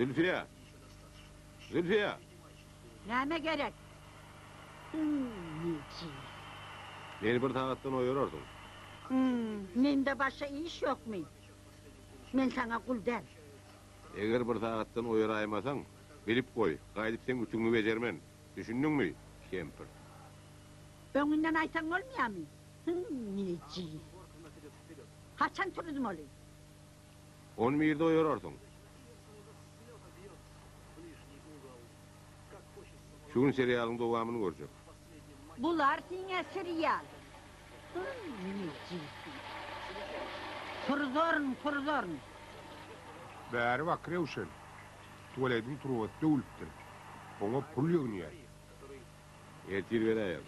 Zülfiye! Zülfiye! Neme gerek? Beni bir tağattan oyurordun. Mende başka iş yok mu? Men sana kul der. Eğer bir tağattan oyuraymasan, bilip koy, gaydıp sen ütünü becermen. Düşündün mü, Kempir? Önünden aytan olmuyor mu? Neci? Haçan turizm olayım? 10 milde oyurordun. Şu gün seriyalın devamını görecek. Bular sine seriyal. Neci? Kurzorn. Bäri bakry uşan. Tuvaledin turuvatda ulupdyr. Oňa pul ýöňýär. Ertir vereyim.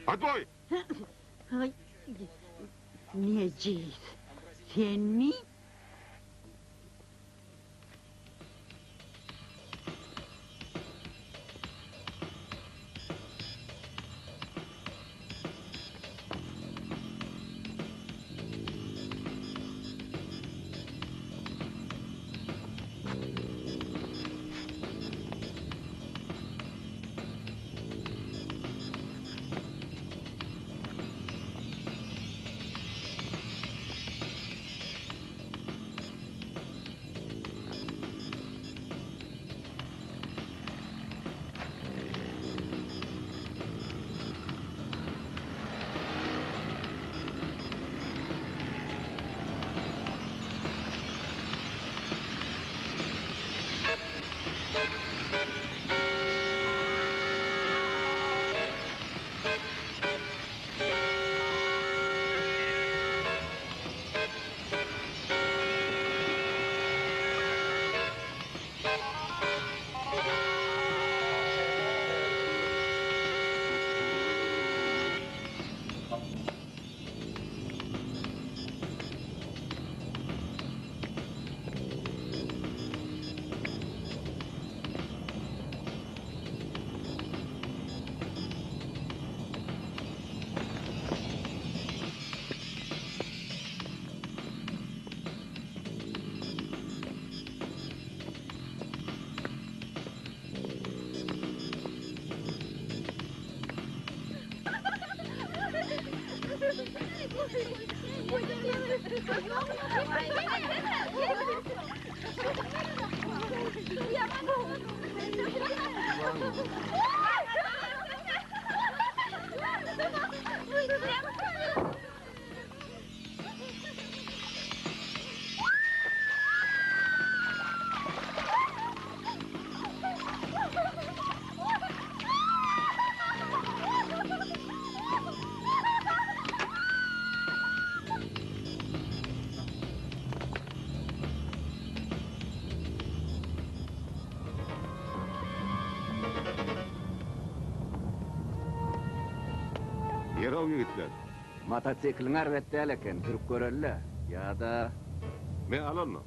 Hadi boy! Ay, Neci? Sen mi? Yerov yigitler. Motosiklingär betdäl eken, türüp görelle. Ýa-da Men alanma.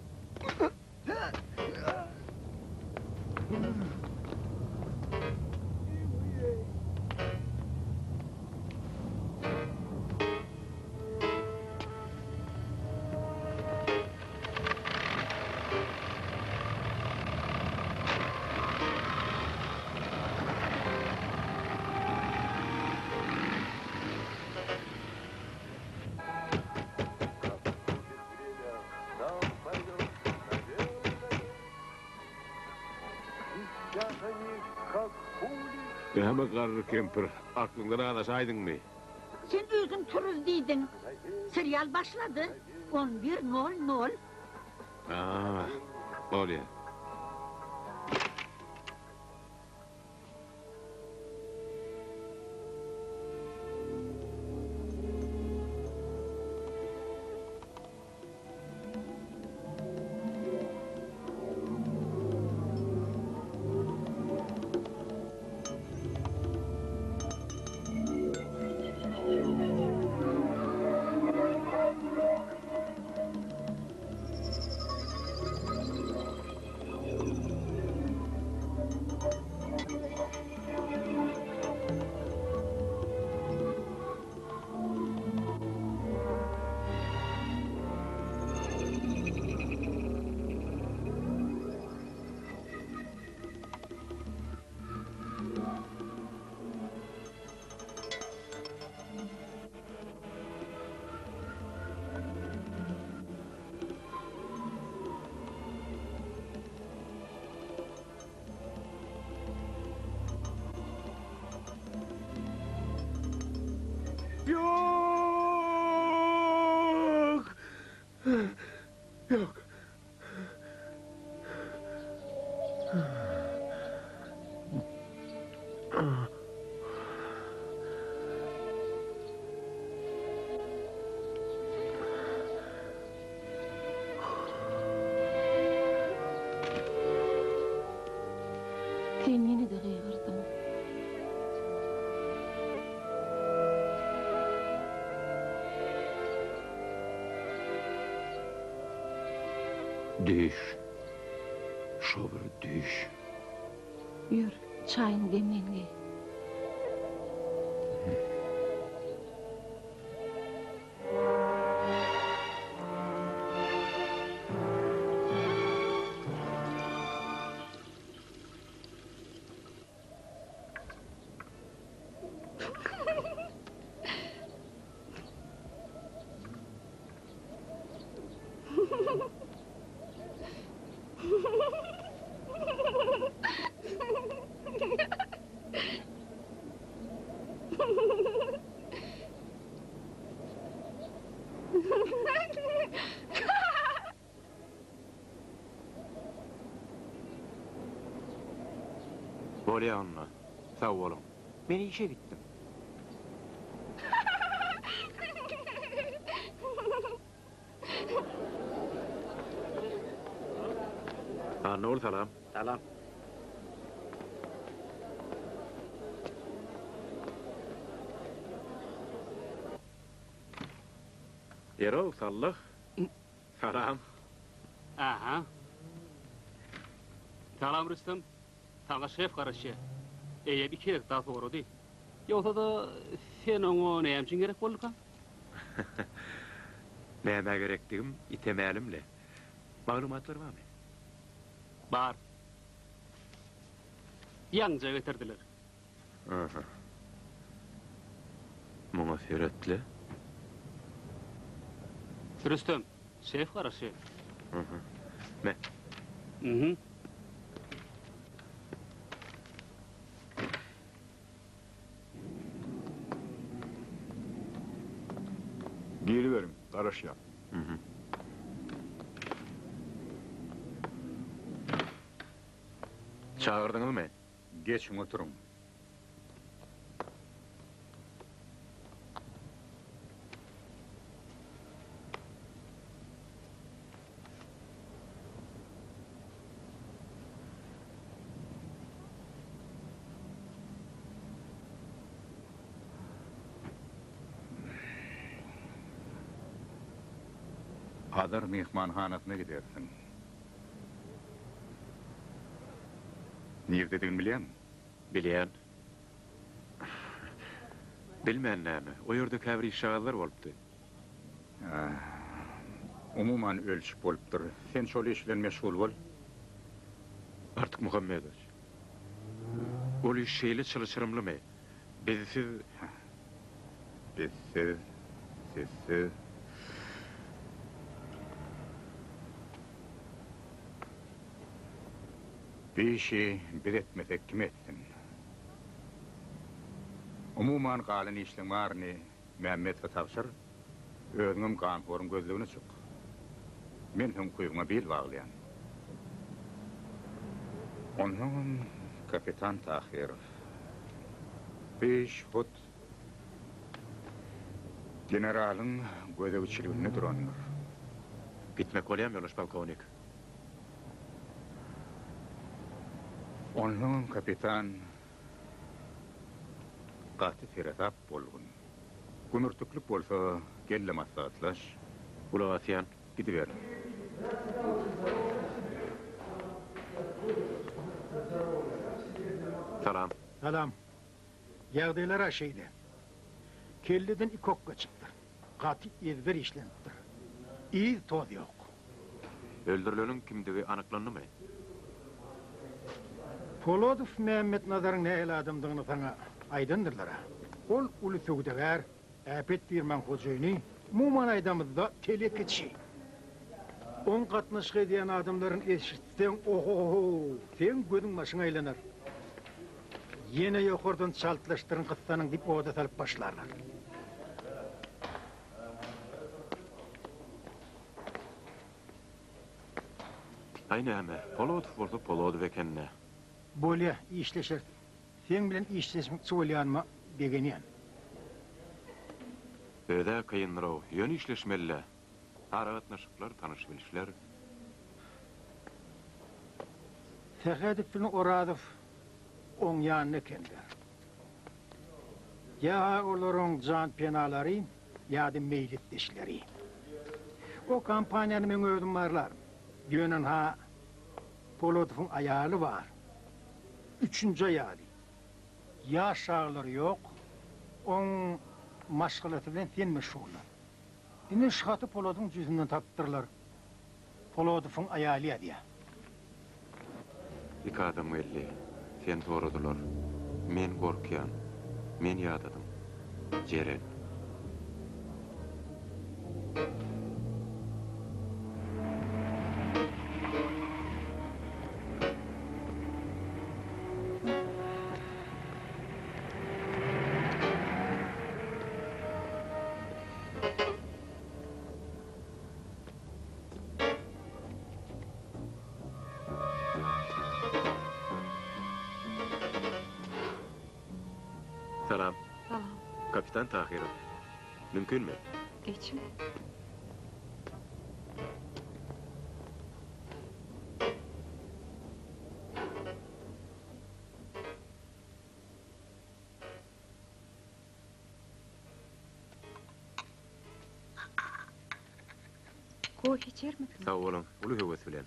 Hemen karrı Kempir, aklından adaşaydın mı? Sen özün turuz diydin. Serial başladı. 11:00. Oraya. Yok. Sen yine de gıygırdın. Düş. Şobur düş. Yür, çayın demlengi. Bolyanna, sağ olun. Ben işe gittim. Nur salam. Salam. Yero, sallık. Salam. Aha. Salam Rüstem. Sana şef karışı. Eye bir kerek daha doğru değil. Yoksa da sen onu ne için gerek bolka? Näme gerekdigim itemälimle. Maglumatlar barmy? Bar. Yanca getirdiler. Aha. Muňa seretli. Rüstem, şef karışı. Aha. Me. Mhm. Geri verin, karış yap. Mhm. Çağırdyňyzmy? Geçin oturun. Hazır mehmanhanasına gidersin. Nerede bilýän? Bilýän. Bilmän näme. O ýerde käbir işagatlar bolupdy. Umuman ölçüp bolupdyr. Sen şol işlen meşgul bol. Artyk Muhammedow. Ol iş şeýle çalışyrymlymy? Bizsiz Bizsiz, sizsiz. Bir işi bir etmesek kim etsin? Umuman galan işleň baryny Mehmet'e tapşyr. Özüňem ganporun gözlegine çyk. Men hem kuýgyma bel baglaýan. Ondan kapitan Tahir. 5 fut generalyň gözegçiligine duranlar. gitmek bolýam ýoluş polkownik. Ondan kapitan Gaty Feratap bolgun. Gümürtüklük bolsa gelle maslahatlaş. Ulawasyan. Gidiver. Salam. Salam. Ýagdaýlar aşeýdi. Kelliden ikokka çykdy. Gaty ezber işlenipdir. İz toz ýok. Öldürileniň kimdigi anyklandymy? Polodow Mehmet Nazaryň nähili adamdygyny sana aýdandyrlar. Ol uly söwdegär, äpet birman hojaýyny muman aýdamyzda telek etşi. On gatnaşyk edýän adamlaryň eşitseň, oho, sen gözüň başyň aýlanar. Yine ýokardan çaltlaşdyryn gyssanyň dip oda salyp başlarlar. Aýnäme, Polotov bolsa Polotov ekenne. Bolya işleşer. Sen bilen işleşmek söylýänmi degenýän. Öde kıyınraw, yön işleşmelle. Aragatnaşyklar, tanışybilişler. Tehedip bilen Oradow oň ýanyna keldiler. Ya olaryň jan penalary, ýa-da meýlitdeşleri. O kampaniýany men öýdüm barlar. Ýönen ha Polotowyň aýaly bar. Üçüncü aýaly. Ýaş aglary ýok. Oň maşgulaty bilen sen meşgullar. Ine şahaty Polotowyň ýüzünden tapdyrlar. Polotowyň aýaly ýa. İki adam elli. Sen toradylar. Men gorkýan. Men ýadadym. Jeren. Salam. Salam. Kapitan Tahirov. Mümkünmü? Geçin. Koy içer misin? Sağ olun. Ulu höwes bilen.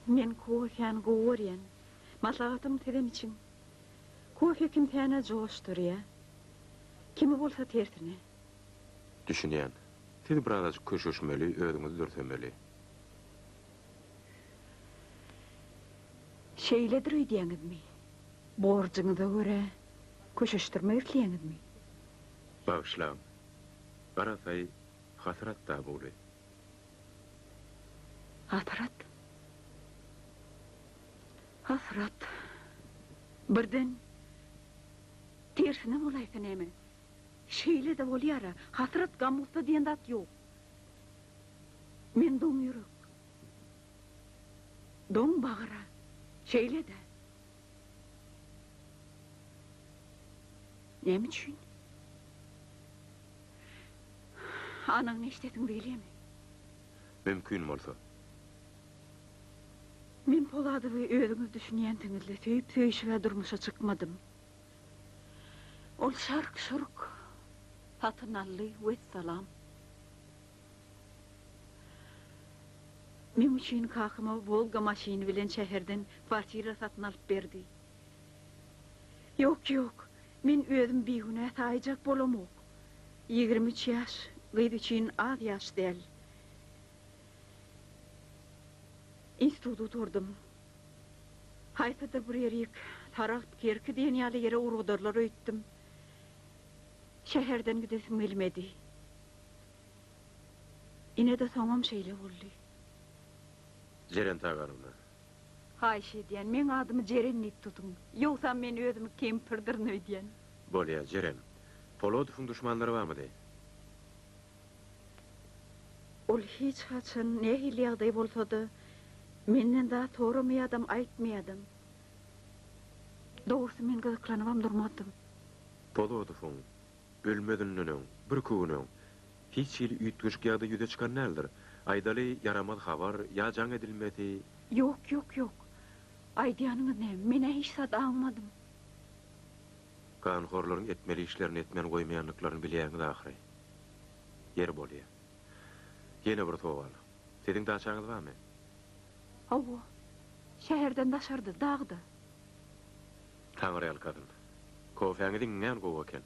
Men koýan goýaryan. Maslahatym tedem için. Kofe kim tane joşdur ya. Kimi bolsa tertine. Düşünýän. Siz biraz köşeşmeli, öňüňizi dürtemeli. Şeyledir öýdýäňizmi? Borjuňyza görä köşeşdirme ýerleýäňizmi? Bağışlam. Garasay hasrat da boly. Hatırat. Hasrat. Birden tersine bolaýsyn emi. Şeýle de bolýar. Hasrat gamuzda diýen zat ýok. Men doň ýürek. Doň bagyra. Şeýle de. Näme üçin? Anaň neştetin bilýärmi? Mümkün bolsa. Men Poladowy özüňiz düşünýän tiňizle söýüp söýüşe durmuşa çykmadym. Ol şark şurk. Fatnally we salam. Men üçin kakyma Volga maşyny bilen şäherden kwartira satyn alyp berdi. Ýok, men özüm begüne taýjak bolamok. 23 ýaş, gyýdy üçin az ýaş däl. İnstitutu oturdum. Hayfada bir yerik, taraq kerki diyen ýaly yere urgudarlar öýtdim. Şäherden gidesim gelmedi. Ine de soňam şeýle boldy. Jeren tagarymna. Haýş edýän, men adymy Jerenlik tutun. Ýogsa men özümi kempirdirn öýdýän. Bolýa, Jeren. Polotowyň düşmanlary barmy? Ol hiç haçan nähili ýagdaý bolsa-da, menden daha toramaýadym, aýtmaýadym. Dogrusu men gyzyklanybam durmadym. Polotowyň ölmedinliniň, bir küňüň hiç ýyl üýtgüçk ýagda ýüze çykan nädir? Aýdaly yaramaz habar, ýa jaň edilmedi. Ýok. Aýdýanyňyz näme? Men hiç zat aňladym. Kanhorlaryň etmeli işlerini etmen goýmaýanlyklaryny bilýäňiz ahyry. Yer bolýar. Ýene bir sowal. Seniň daçaňyz barmy? Hawa. Şäherden daşardy, dagdy. Taňryal kadyn. Kofäňiz diňňän gowy eken.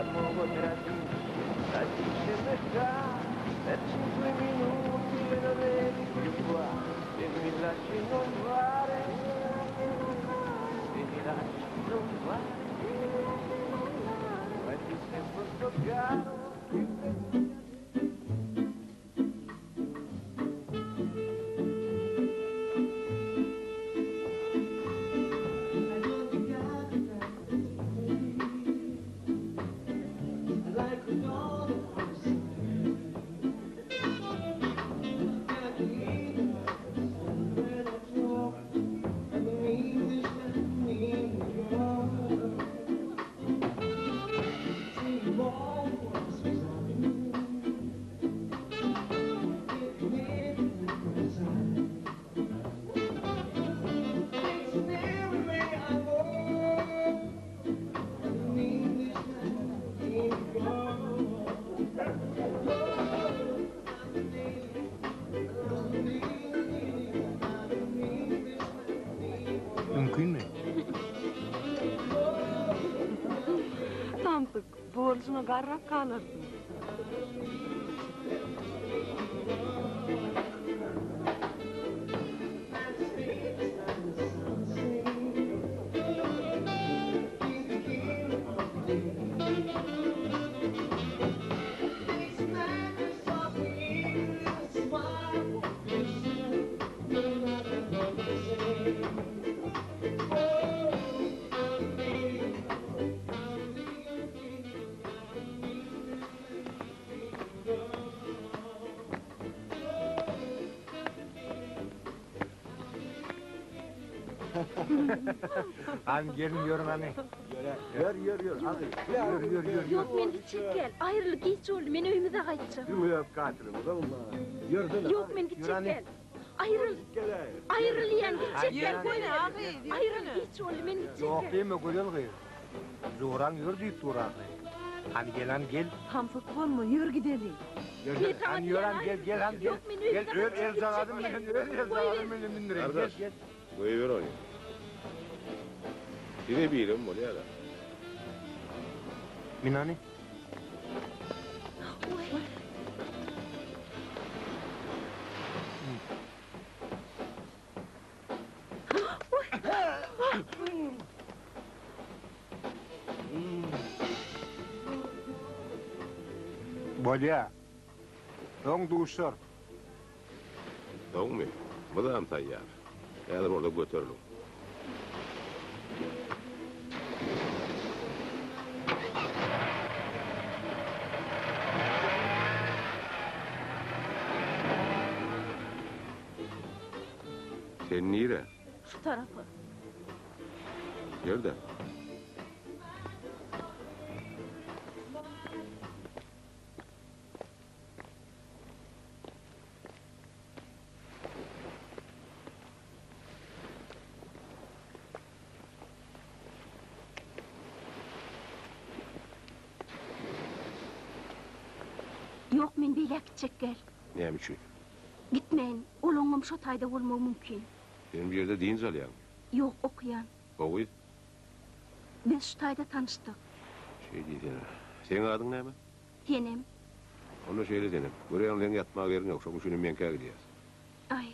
siamo votati a dice metà per 5 minuti e non eri più qua e mi lasci non fare e mi lasci non fare ma ti sei molto caro Mümkün mü? Tamtık, boğulcuna garrap kalırsın. Hadi gelin görün hani. Yör. Hadi. Yör. Yok, men gitjek gel. Ayrılık geç oldu. Men öýüme de gaýtjak. Yürüyüp katilimiz Allah. Yok, men gitjek gel. Ayrılýan gitjek gel. Ayrılık geç oldu. Men gitjek Yok gel. deme güzel kıyı. Zoran yür deyip durar. Hani gelen gel. Tamtık bolma, yürü gidelim. Hani yören gel hani gel. Yok, men öýüme Gel öl el zagadım ben el zagadım ben bindireyim. Gel. Koyu ver onu. Yine birim bu ne ya da? Minani. Bolya. Dong duşur. Doğum mu? Bu da tayyar. Eğer orada götürülür. Sen nere? Şu tarafı. Nerede? Yok, men beýle gitjek gel. Neyim için? Gitmeyin. Olongum şu tayda olmagy mümkin. Benim bir yerde din zalyan. Yok, okuyan. Oğuz, Biz şu tayda tanıştık. şey diyeceğim. Senin adın ne mi? Yenem. Onu şöyle dedim. Buraya onların yatmağa yerin yok. Çok düşünün menkaya gidiyoruz. Ay,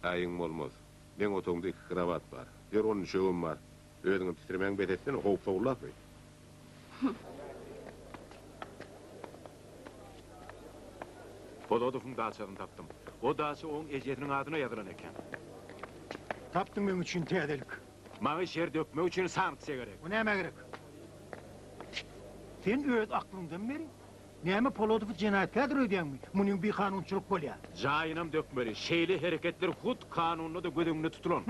Ayın olmaz. Ben otomda 2 kravat var. Bir 10 şövüm var. Ödünü titremen betetten hop savurlak mı? Pododofun daçadan taptım. O daça oň ejetiniň adyna ýazylan eken. Taptın benim için tedelik. Maňa şer dökmek üçin sanksiýa gerek. Bu näme gerek? Sen öz aklından beri näme Polodowy jenaýatlar ödýänmi? Munyň bir kanunçylyk bolýar. Jaýynam dökmeli. Şeýle hereketler hut kanunyna da gödüňne tutulan.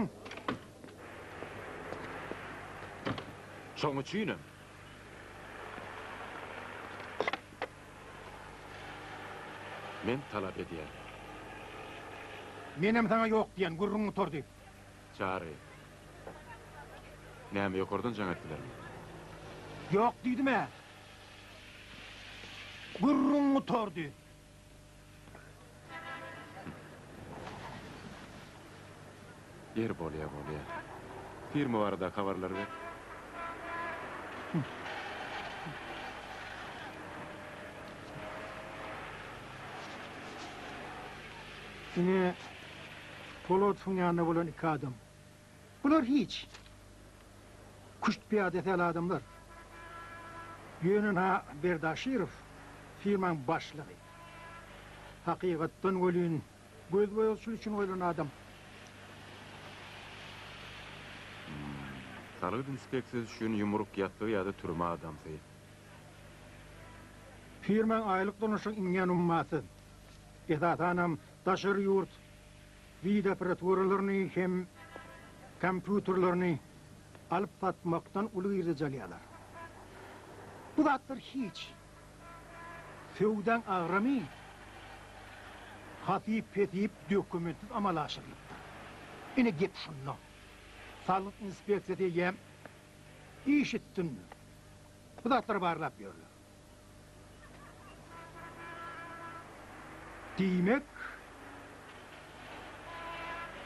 Şoň üçin men talap edýär. Menem sana yok diyen gurrunu tordu. Çary. Näme ýokardan jaňatdylar? Yok dedim ha. Gurrunu tordu. Yer bolýa. Firma barada habarlar ver. Yine Polat'ın yanında olan iki adam. Bunlar hiç. Kuşt piyadeti adamlar. Yönün ha Berdaşirov, firman başlığı. Hakikatten ölün, göz boyolsun için oylan adam. Sarık inspeksiyası üçün yumruk yattığı ya da türme adamsı. Firman aylık donuşun ingen umması. Edat anam taşır yurt, vid aparaturalarını hem kompüterlerini alıp satmaktan ulu irdecalıyalar. Bu zatlar hiç. Fevdan ağrami, hatip petip dokumentsiz amalaşırlıktır. Yine gep şunla. Sağlık inspeksiyeti yem, işittin mi? Bu zatlar barlap görülür. Demek,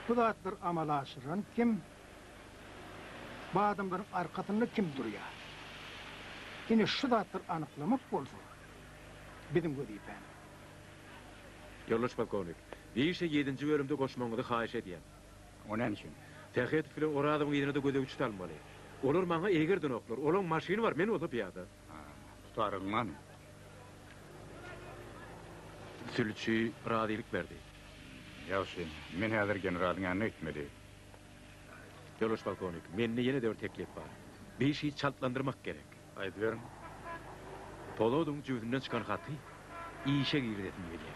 bu zatlar amalaşıran kim? Bu adamların arkasında kim duruyor? Yine şu zatlar anıklamak olsun. Bizim gözüyüp ben. Yoldaş polkovnik, bir işe 7. bölümde koşmaňyzy haýyş edýän. Onan için. Tähet bilen ora adamyň ýerine de göze uçtalmaly. Olar maňa egerden oklar. Olaň maşyny bar, men ola piýada. Tutarıngman. Sülçi radylyk berdi. Ýagşy, men häzir generalyň ýanyna gitmeli. Yoldaş polkovnik, mende ýene de bir teklip bar. Bir işi çaltlandyrmak gerek. Aýdyp berin. Polodyň jüzünden çykan haty işe girdiň diýdi.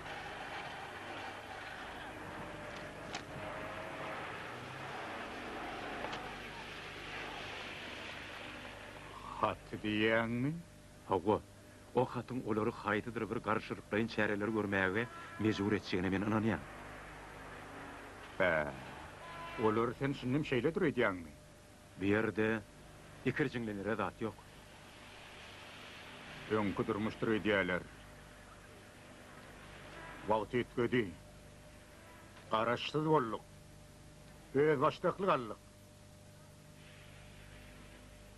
Hatty diýäňmi? Hawa, o hatyň olary haýdydyr bir garşyrykdaýyn çäreler görmäge mejbur etjegine men inanýan. Olar sen şunnym şeýle dur edýäňmi? Bu ýerde ikirjiňlenere zat ýok. Öňkü durmuşdur edýärler. Wagt etgedi. Garaşsyz bolduk. Öz başlyklyk aldyk.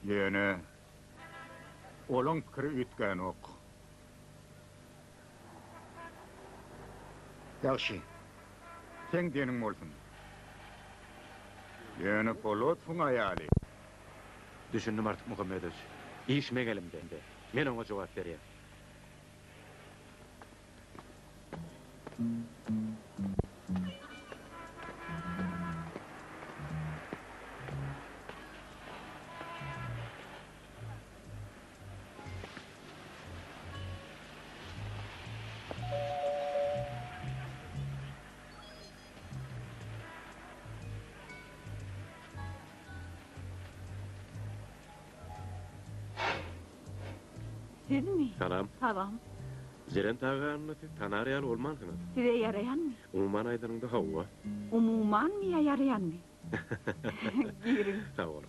Ýene olaň pikiri ütgän ok. Ýagşy. Sen diýenim bolsun. Ýene Polotwyň aýaly. Düşündim artık Muhammedoviç. İş megelimde. Men ona cevap berýär. Siz mi? Salam. Tamam. Zeren tağanını tanaryan olmansınız. Size yarayan mı? Umuman aydanında Hawa. Umuman mı ya yarayan mı? Girin. Sağ olun.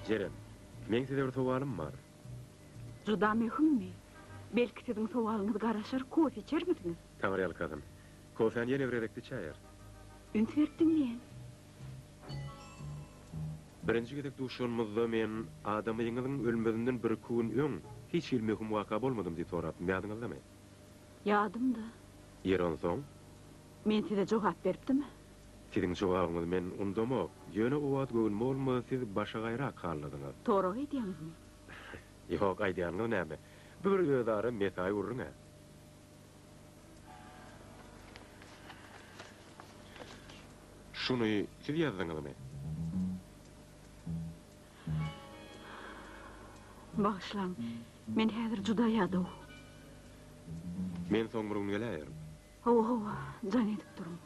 Zeren, men size bir sowalim bar. Juda mühim mi? Belki sizin sowalyňyz garaşar, kofe içermisiniz? Tanaryan kadın. Kofen yeni evredekli çayar. Üns beripdiň diýen. Birinci gedek duşanmazda men adamyňyzyň ölmedinden bir gün öň hiç ilmehim waka bolmadym diýip sorapym. Ýadyňyzda mı? Ýadymda. Ýeron soň Men size jogap beripdimi? siziň jogabyňyz men undama. Ýöne o wagt göwün bolmasa siz başa gaýrak halladyňyz. Tory edýäňizmi? Ýok, aýdýanyň näme? Bir gözary mesaj urrun ha. Şunu siz ýazdyňyzmy? Bağışlaň. Men häzir juda ýadaw. Men soň bir gün gelýär. Hawa, jan edip durun.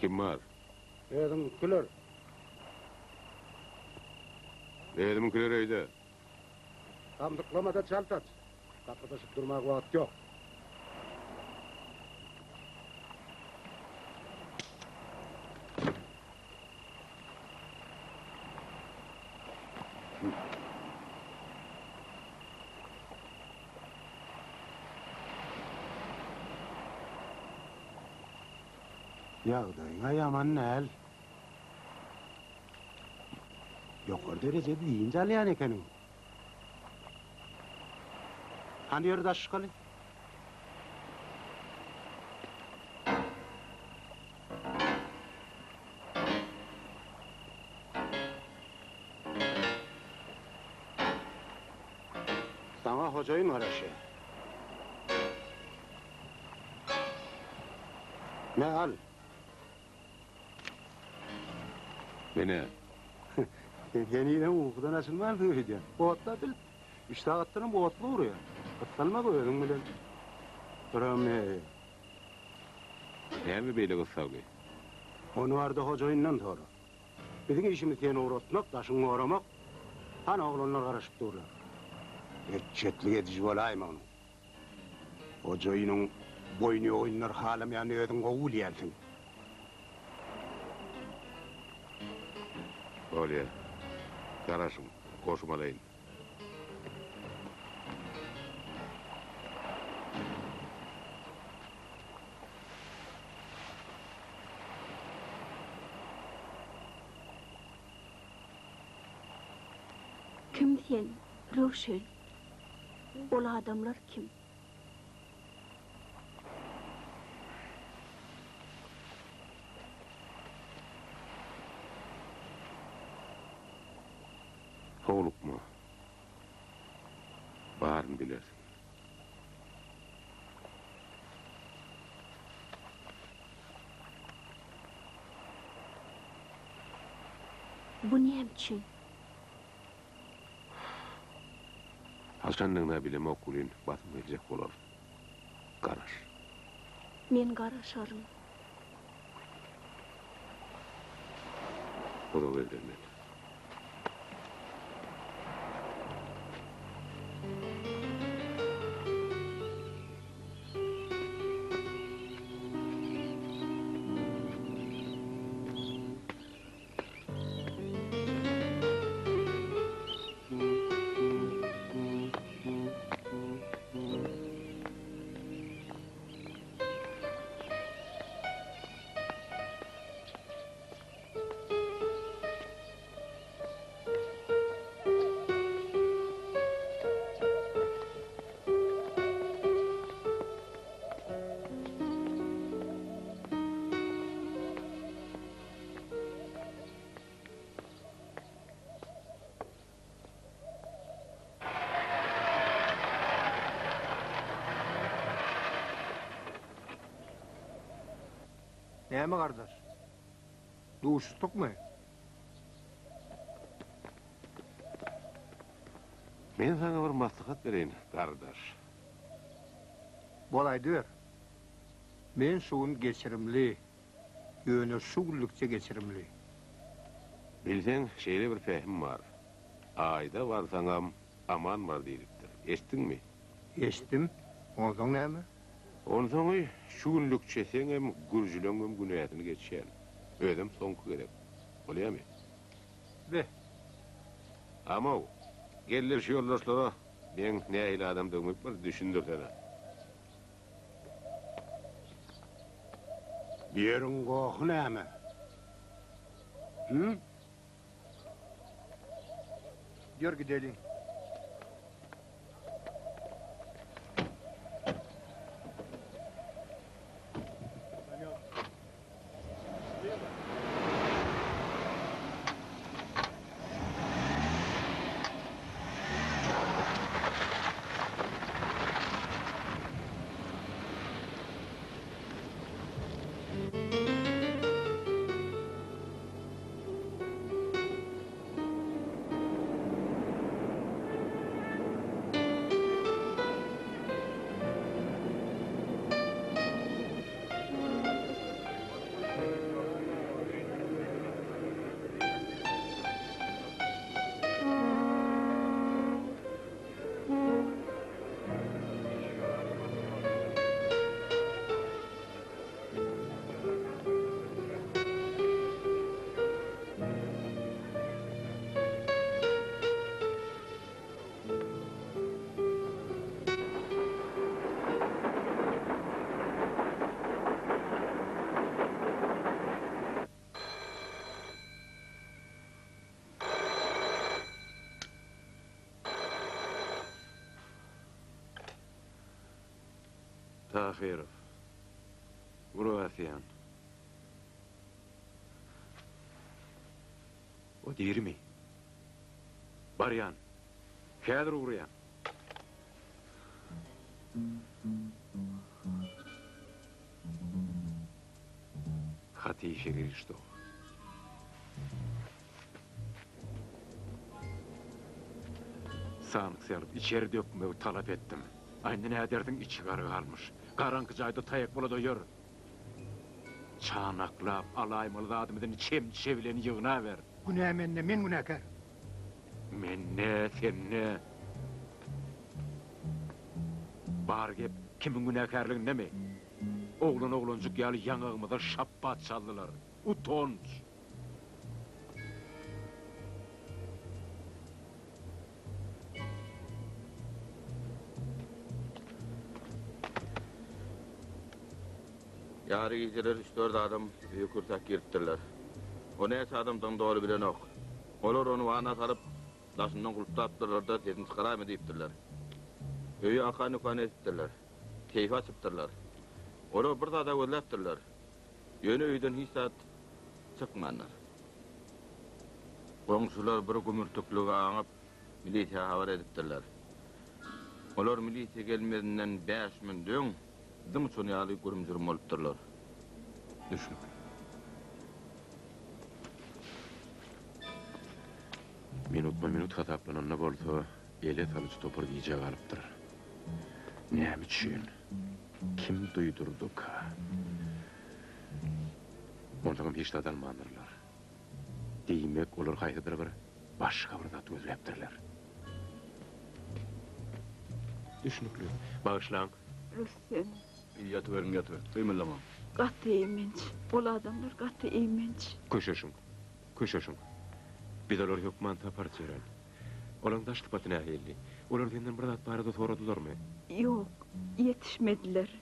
Kim var? Edim küler. Edim kiler öýde. Tamdıklamada çaltat. Kapıdaşıp durmak wagt yok. Ýagdaýyňa ýaman näl. Ýokary derejede iň jalýan ekeniň. Hani ýerde aşgaly? Sana hojaýyn garaşy. Meal. Mene. Yeniden uykudan açılmaz öyle. Boğatla bil. İşte attırın boğatla uğruyor. Kıtsalma koyalım bilen. Rami. Näme beýle gyssagy? Onu arda hocayından doğru. Bizim işimiz yeni uğratmak, taşını uğramak. Hani oğlanlar karışıp dururlar. Etçetlik edici olayım onu. Hocayının boynu oyunlar halim yani ödün kovul yersin. Bolýar. Garaşyň, koşmalaýyn. Kim sen? Röşen. Ol adamlar kim? Howlukma. Baryn bilersin. Bu näçin? Haşanyňda bilem okulyn batym geljek bolar. Garaş. Men garaşarım. O da öldürmeli. Näme gardaş? Duşdukmy? Men sana bir maslahat bereýin, gardaş. Bolaydy ber. Men şuun geçirimli. Ýöne şugullikçe geçirimli. Bilseň, şeýle bir fehim bar. Aýda barsaňam aman bar diýipdir. Eşitdiňmi? Eşitdim. Ondan näme? Onsoňy şu günlük çeseň hem gürjüleňem günätini geçýän. Ödüm soňky gerek. Bolýarmy? Be. Ama geller şu yoldaşlara men nähili adam döňüp bir düşündirdiler. Yerin gohy näme? Hı? Ýör gidelim. Tahirov. Uruvasiyan. O dirmi. Baryan. Kädir uğrayan. Hati işe girişti o. Sanık sarıp içeri dökmeyi talep ettim. Aynen ederdin içi karı kalmış. Karanlık cayda tayak bula doyur. Çanaklap alaymalı adamın çevleni yığına ver. Günah menne, men günahkar. Men ne, sen ne? Bar gep, kimin günahkarlığın ne mi? Oğluncuk yalı yanağımıda şappat çaldılar. Utonç. Yarı geceler 3-4 adam üye kurtak girttirler. O neyse adamdan doğru bilen ok. Olar onu vana sarıp, daşından kulptattılar da dedin çıkarayım deyiptirler. Öyle akan ettirler. Keyif açıptırlar. Olar bir da gözleptirler. Yönü öyden hiç saat çıkmanlar. Komşular bir gümürtüklüğü ağıp militiya haber ediptirler. Olar militiya gelmedinden 5 min dön, dım çonyalı görümcürüm oluptırlar. Düşün. Minut hataplananna bolsa, elet alıcı topur diyecek alıptır. Näme üçün? Kim duydurdu ka? Ondağım hiç tadalmanırlar. Deymek olur kaydıdır bir, başka bir zat gözleptirler. Düşünüklü, bağışlan. Rüstem, Yatıverin. Duymulamam. gatı imenç. Ol adamlar gatı imenç. Köşeşin. Biz olar hükman tapar çeren. Olan daşlı patına helli. Olar senden bir zat barada soradılar mı? Yok, yetişmediler.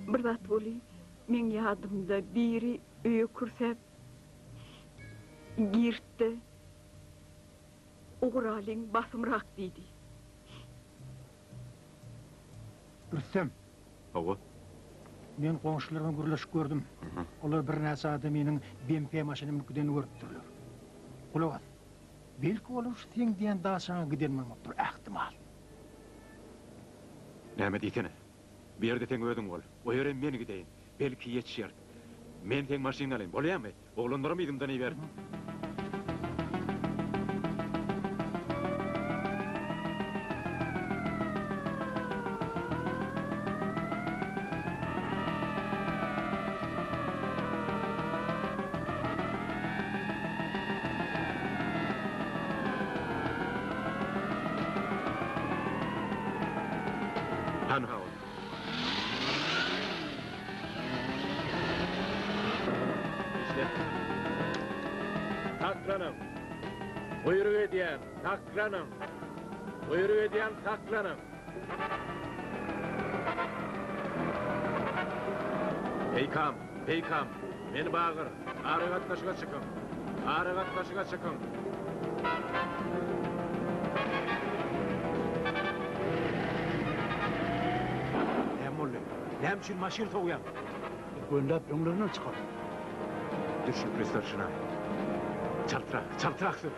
Bir zat boli, men yadımda biri öye kursep, girtti. Uğralin basımrak dedi. Rüstem, Hava? men komşularımı gürleşip gördüm. Olar bir näse adamynyň BMP maşinymykden görüpdirler. Kulak. Belki olar sen diýen daşaňa gidenmekdir, ähtimal. Näme diýsene? Bir yerde teň ödüň bol. O ýere men gideýin. Belki ýetişýär. Men teň maşyna alayım. Bolýarmy? Oglanlarym ýydymdan iýber. Hanhaun. İşte. Saklanın. Buyruk ediyen, saklanın. Buyruk ediyen, saklanın. Beykam, beni bağır. Arıgat taşıga çıkın. Näme üçin maşin soğuyan? Göndep öňlerine çıkar. Düşüklü starşına. Çaltıraksın.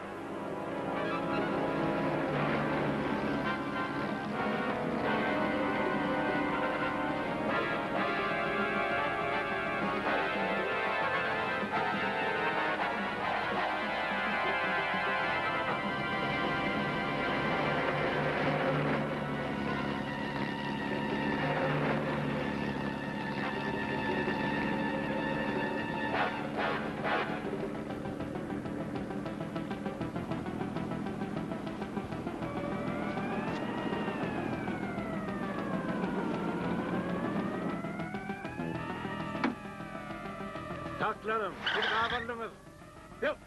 Saklanın, bir kavarlığınız. Yok.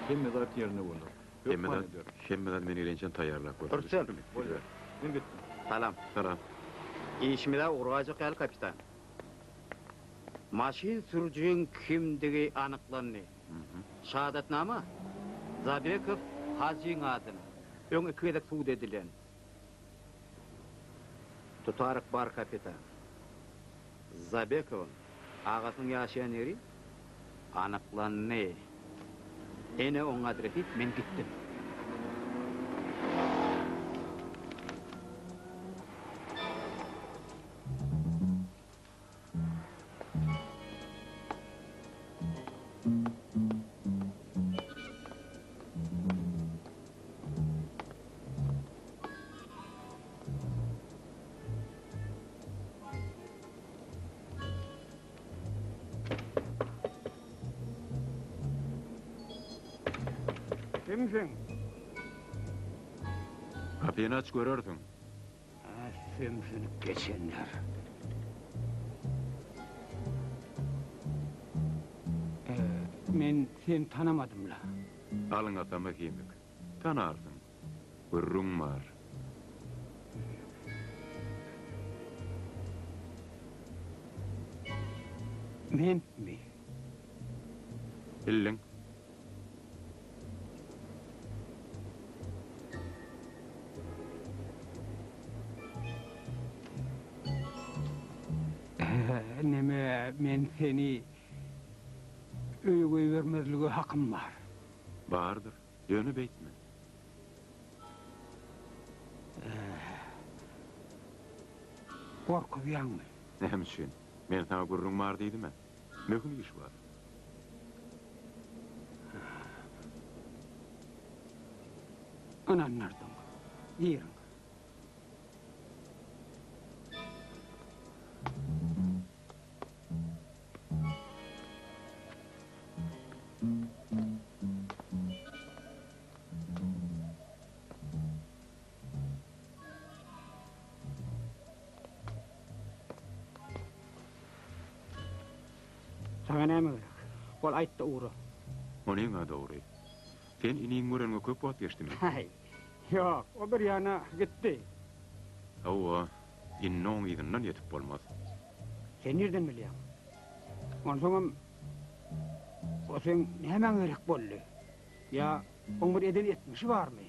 Hem zat yerine bulur. Hemmeden meni elençen tayarlap koydu. Dursun. Ben gittim. Salam. Salam. İşimde uğrayacak el kapitan. Maşin sürücüğün kimdigi anıklandı. Şahadatnama Zabekov Hacı'nın adını. Ön iki edek suud edilen. Tutarık bar kapitan. Zabekov'un ağasının yaşayan yeri anıklandı. Ene on adresi men gittim. Kimsin? Kapıyını aç görürsün. Sümsünüp geçenler. Men sen tanımadım la. Alın atama kimik. Tanarsın. Gurrun var. Men mi? Bildin. Neme men seni öýge vermezlige hakkım var. Bardır. Yönü beytme. Korkup yanmı? Hemşin. Men sana gurrun var deydi mi? Möhüm iş var. Ananlardım. Yerin. Sana näme gerek? Ol aýtdy uğra. Onuňa dogry. Sen iniň görenge köp wagt geçdimi? Hay. Yok, o bir yana gitti. Awa, innoň izinden yetip bolmaz. Sen nereden bilýän? Onsoňam o sen hemen gerek boldy. Ya, on bir eden etmişi barmy?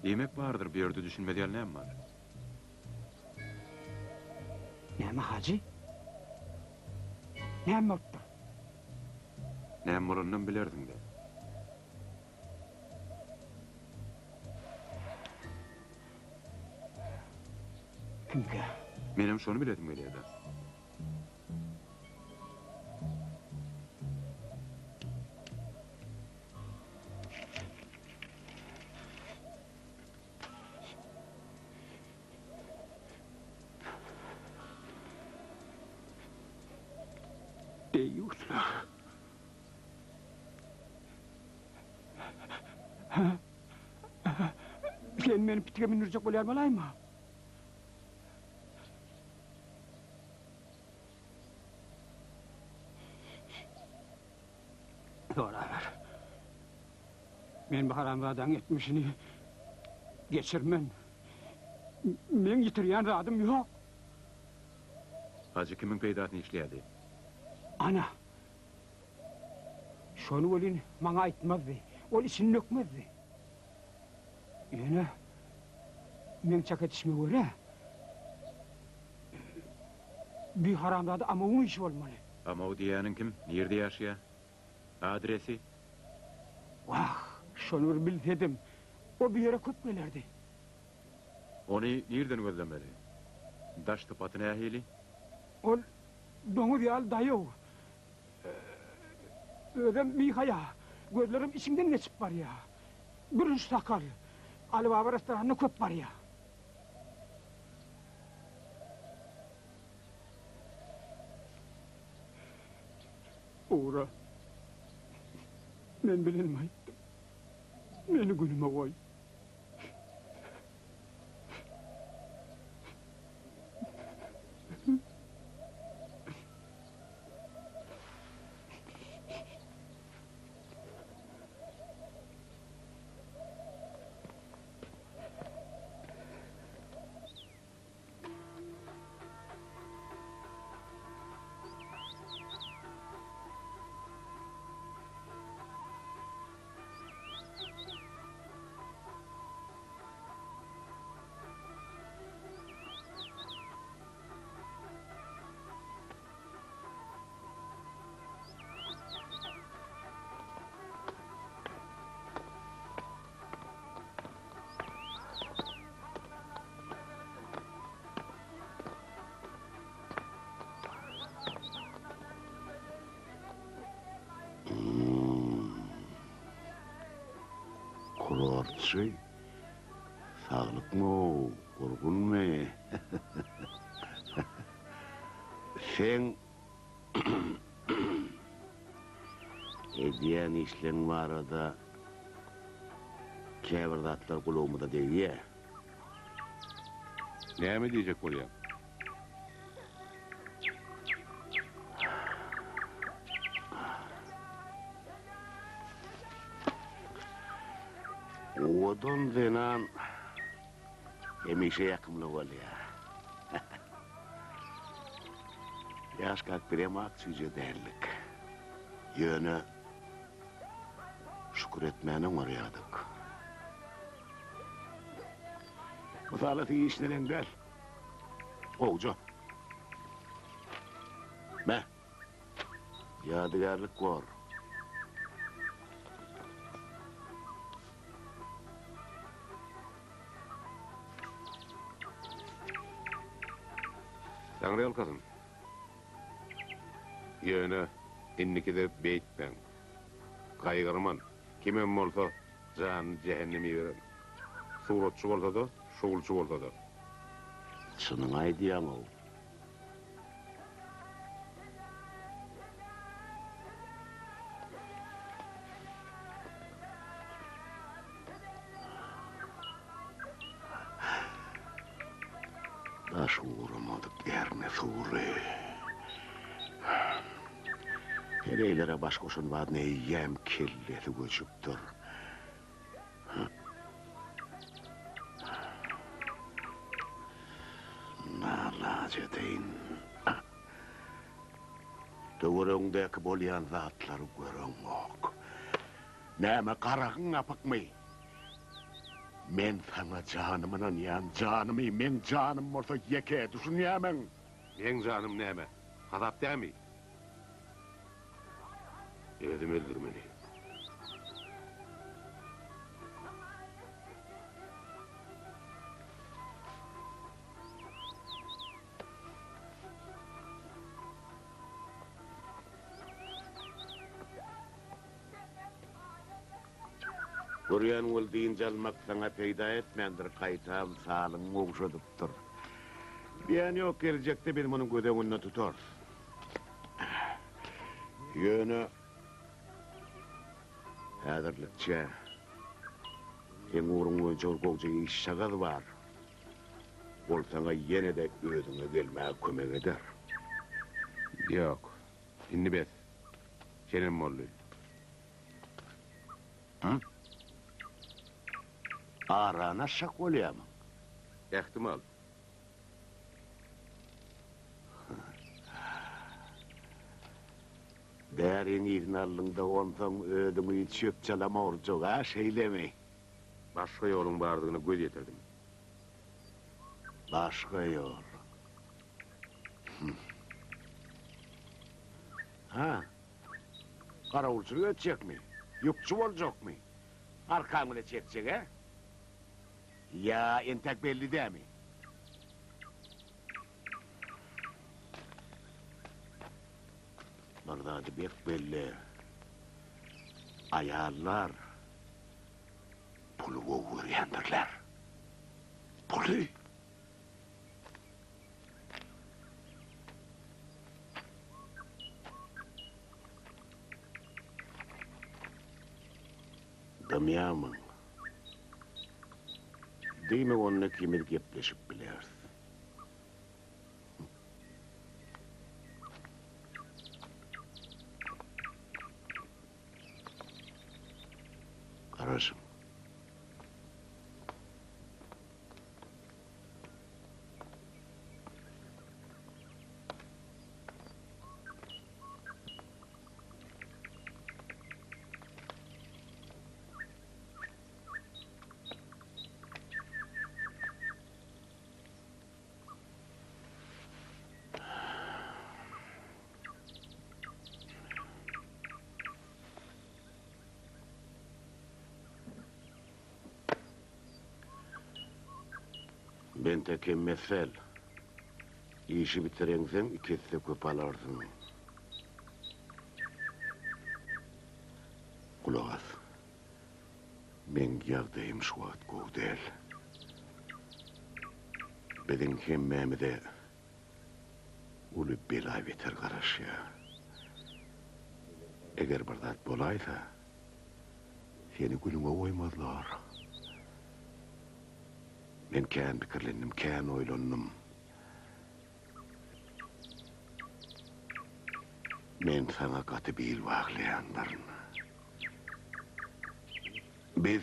Demek bardır, bir ýerde düşünmediýän näme bar? Näme hacı? Näme otdur? Näme bolandan bilerdiň de. Kimge? Menem şonu biledim gelýärdi. Deyuslar. Sen meni pitike minirjek bolýarmy alaymy? Doralar. Men bu haramzadan etmişini geçirmen. Men yitirýän radym ýok. Hacı kimin peýdatyny işleýärdi? Ana. Şonu olin maňa aýtmazdy. Ol içini nökmezdi. Ýöne men çaketişme göre bir haramzada amawyň işi bolmaly. Amaw diýäniň kim? Nerede ýaşaýar? Adresi? Wah, şonu bir bilsedim. O bir ýere köp gelerdi. Ony nerden gözlemeli? Daş tıpatyny ähili? Ol doňuz ýal daýaw. Özüm Mihaya, gözlerim içimden geçip var ya. Bürünç sakal, Ali Baba restoranına köp var ya. Uğra, men bilinmeydim. Beni günüme koy. Şey, sağlık mı, korkun mu? Sen ediyen işlerin var da kevirdatlar kulağımı da değil ya. Ne mi diyecek bolyam? Odun denen hemişe yakımlı ol ya. Yaş kalk bir emak süce derlik. Yönü şükür etmenin orayadık. Musalatı işlerin gel. Oğucu. Be. Yadigarlık var. Sen real kızım. Yönü inniki de beytmen. Kaygırman. Kimen olsa canı cehennemi veren. Suratçı olsa da, şoğulçu olsa da. Şunun aydiyan o. Taş uğramadık yerine suğru. Hereylere baş koşun var ne yem kelleti göçüptür. Nalace deyin. Doğurundaki bolyan zatları görünmok. Neme karağın apık mı? Men sana canımının yan canımı, men canım olsa yeke düşün yemen. Men canım neme? Hazap değil mi? Özüm öldürmeli. Görüyen ol deyince almak sana peyda etmendir, kaytam sağlığın oğuşadıptır. Bir yok gelecekte benim onun gödeğini tutar. Yönü hazırlıkça en uğrun çorgolca iş şagad var. Ol sana yine de ödüne gelmeye kömek eder. Yok. İnni bet. Senin mollu. Hı? Arana şak oluyor mu? İhtimal. Derin iznallığında ondan ödümü çöp çalama olacak ha şeylemi. Başka yolun vardığını göz yetirdim. Başka yol. Ha? Karavulcu ötecek mi? Yükçü olacak mı? Arkamını çekecek ha? Ya entek belli değil mi? Burada adı bek belli. Ayarlar pulu uğrayanlarlar. Pulu. Damyamın. Değil mi onunla kimir gepleşip bileriz? Karışım. Ben tekim mesel. İşi bitirensen ikisi de köp alarsın. Kulak as. Men ýagdaýym şu wagt gowdel. Biziň hemmemide uly bela beter garaşýa. Eger bir zat bolaýsa, seni gülüňe goýmazlar. Men kän pikirlendim, kän oýlanynym. Men sana gaty bil baglaýanlaryn. Biz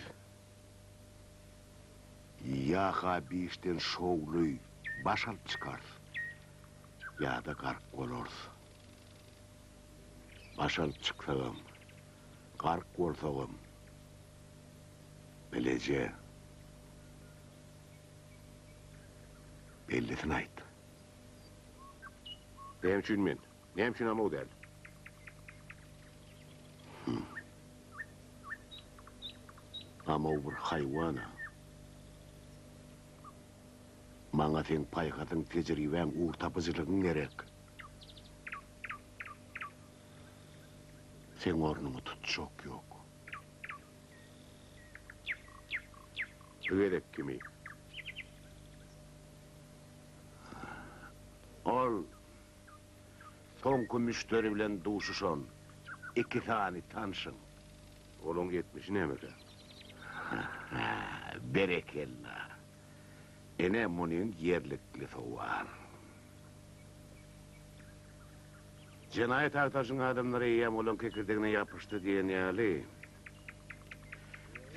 yaha bişten şoğluy başalıp çıkar. Ya da gark bolors. Başalıp çıksağım, gark bolsağım. Bilece. Bellisin ayt. Nemçin men, nemçin ama o del. Ama o bir hayvana. Maňa sen paýgatyň tejriben urtapyjylygyň gerek. Sen ornuňy tutjak ýok. Gerek kimi? Ol soňky müşteri bilen duşuşan iki tany tanşyň. Olaň 70 nemere? Berekella. Ene munin yerliklisi var. Cinayet artaşın adamları iyem olan kekirdeğine yapıştı diyen yali.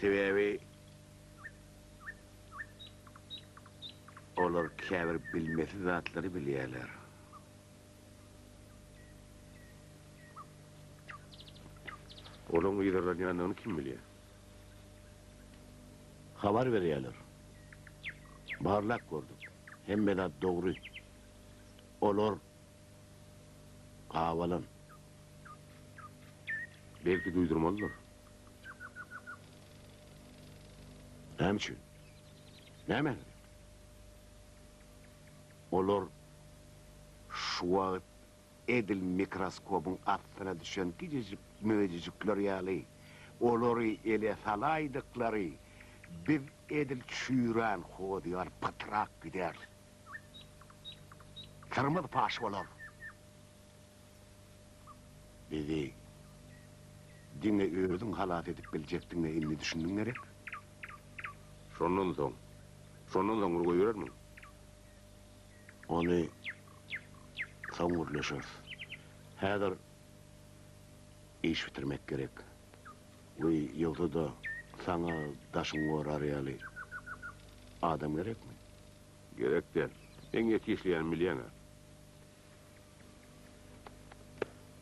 Sebebi olur kâbir bilmesi zatları bilýärler. Olan ýerlerden kim bilýär? Habar berýärler. Barlak gördük. Hemme de doğru. Olur. Kavalan. Belki duydurmalılar. Hemçin. Hemen. Olur. Şu vakit edil mikroskopun altına düşen küçücük möcücükler yali. Olur ele salaydıkları bir edil çüýran hodiyar patrak gider. Kırmızı paş olur. Bizi dinle ördün halat edip bilecektin ne inni düşündün nerek? Şondan soň urgu ýörer mi? Onu soňurlaşır. Häzir iş bitirmek gerek. Bu ýolda sana daşın orar ýaly adam gerek mi? Gerek der. En yetişleyen milyoner.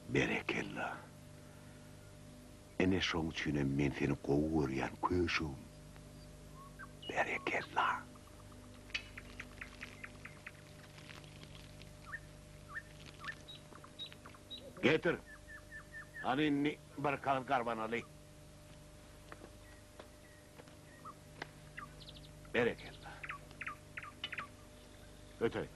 Berekella. Ene şoň üçin men seni gowurýan köşüm. Berekella. Getir. Hani bir karban aly. Berekella. Ötey.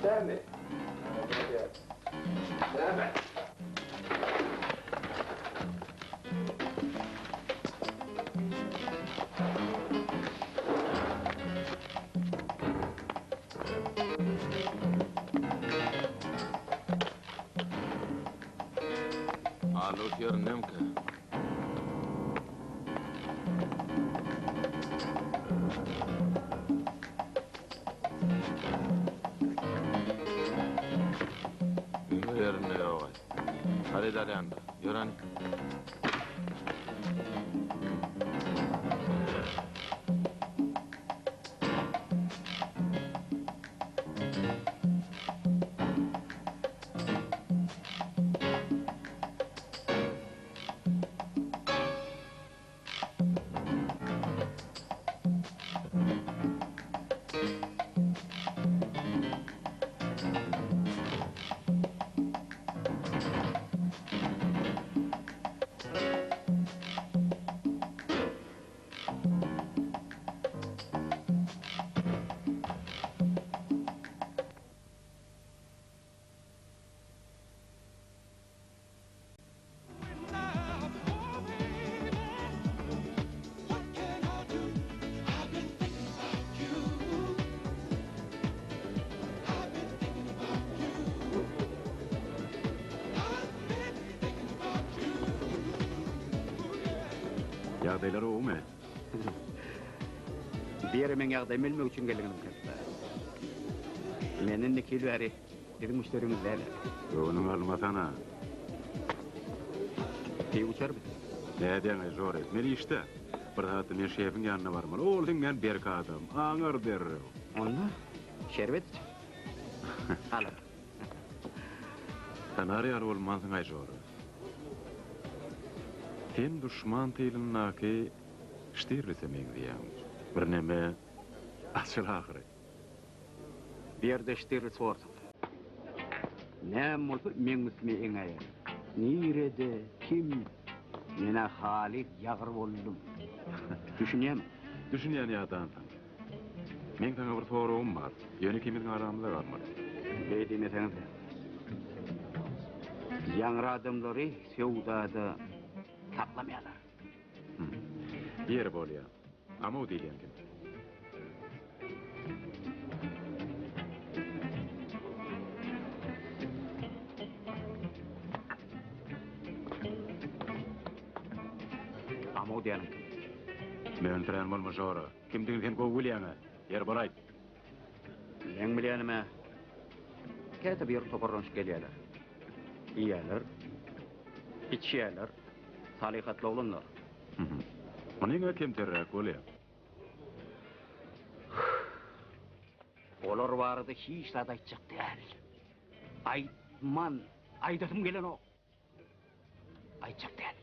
Sami. Sami. Alo yernemke. Yerne yoy. Hadi dalanda. Yoran. Ýagdaýlar oňmy? Diýeremeň ýagdaý bilmek üçin geldim katta. Meniň nikili bäri bizim müşterimiz däl. Onuň almasana. Diýip uçarby? Näden zor etmeli işte. Bir zat men şefiň ýanyna barmaly. Ol diňen berk adam. Aňar derrew. Onda şerbet iç. Alır. Kanarya bolmansyň aýjor. Sen düşman tiýilin naky ştirlese meňdiýän. Bir neme asyl ahyry. Bir yerde ştirli sorsak. Näme bolsa meň ismi eňe. Nirede kim? Mena Halid ýagyr boldum. Düşünýän. Düşünýän ýadan. Men sana bir soragym bar. Ýöne kimiň aramyzda garmady. Beýdine seňiz. Ýaňra adamlary sewdada taplamýarlar. Ýer bolýar. Ama o diýilýän kim? Ama o diýen. Men tren bolmaşara. Kimdiň sen gowy bilýäňe? Ýer boraýt. Men bilýänime käte bir toparlanş gelýärler. Ýerler, içýärler, salihatly olanlar. Onuňa kim terrak bolýar? Olar barada hiç zat aýtjak däl. Aýtman, aýdatym gelen o. Aýtjak däl.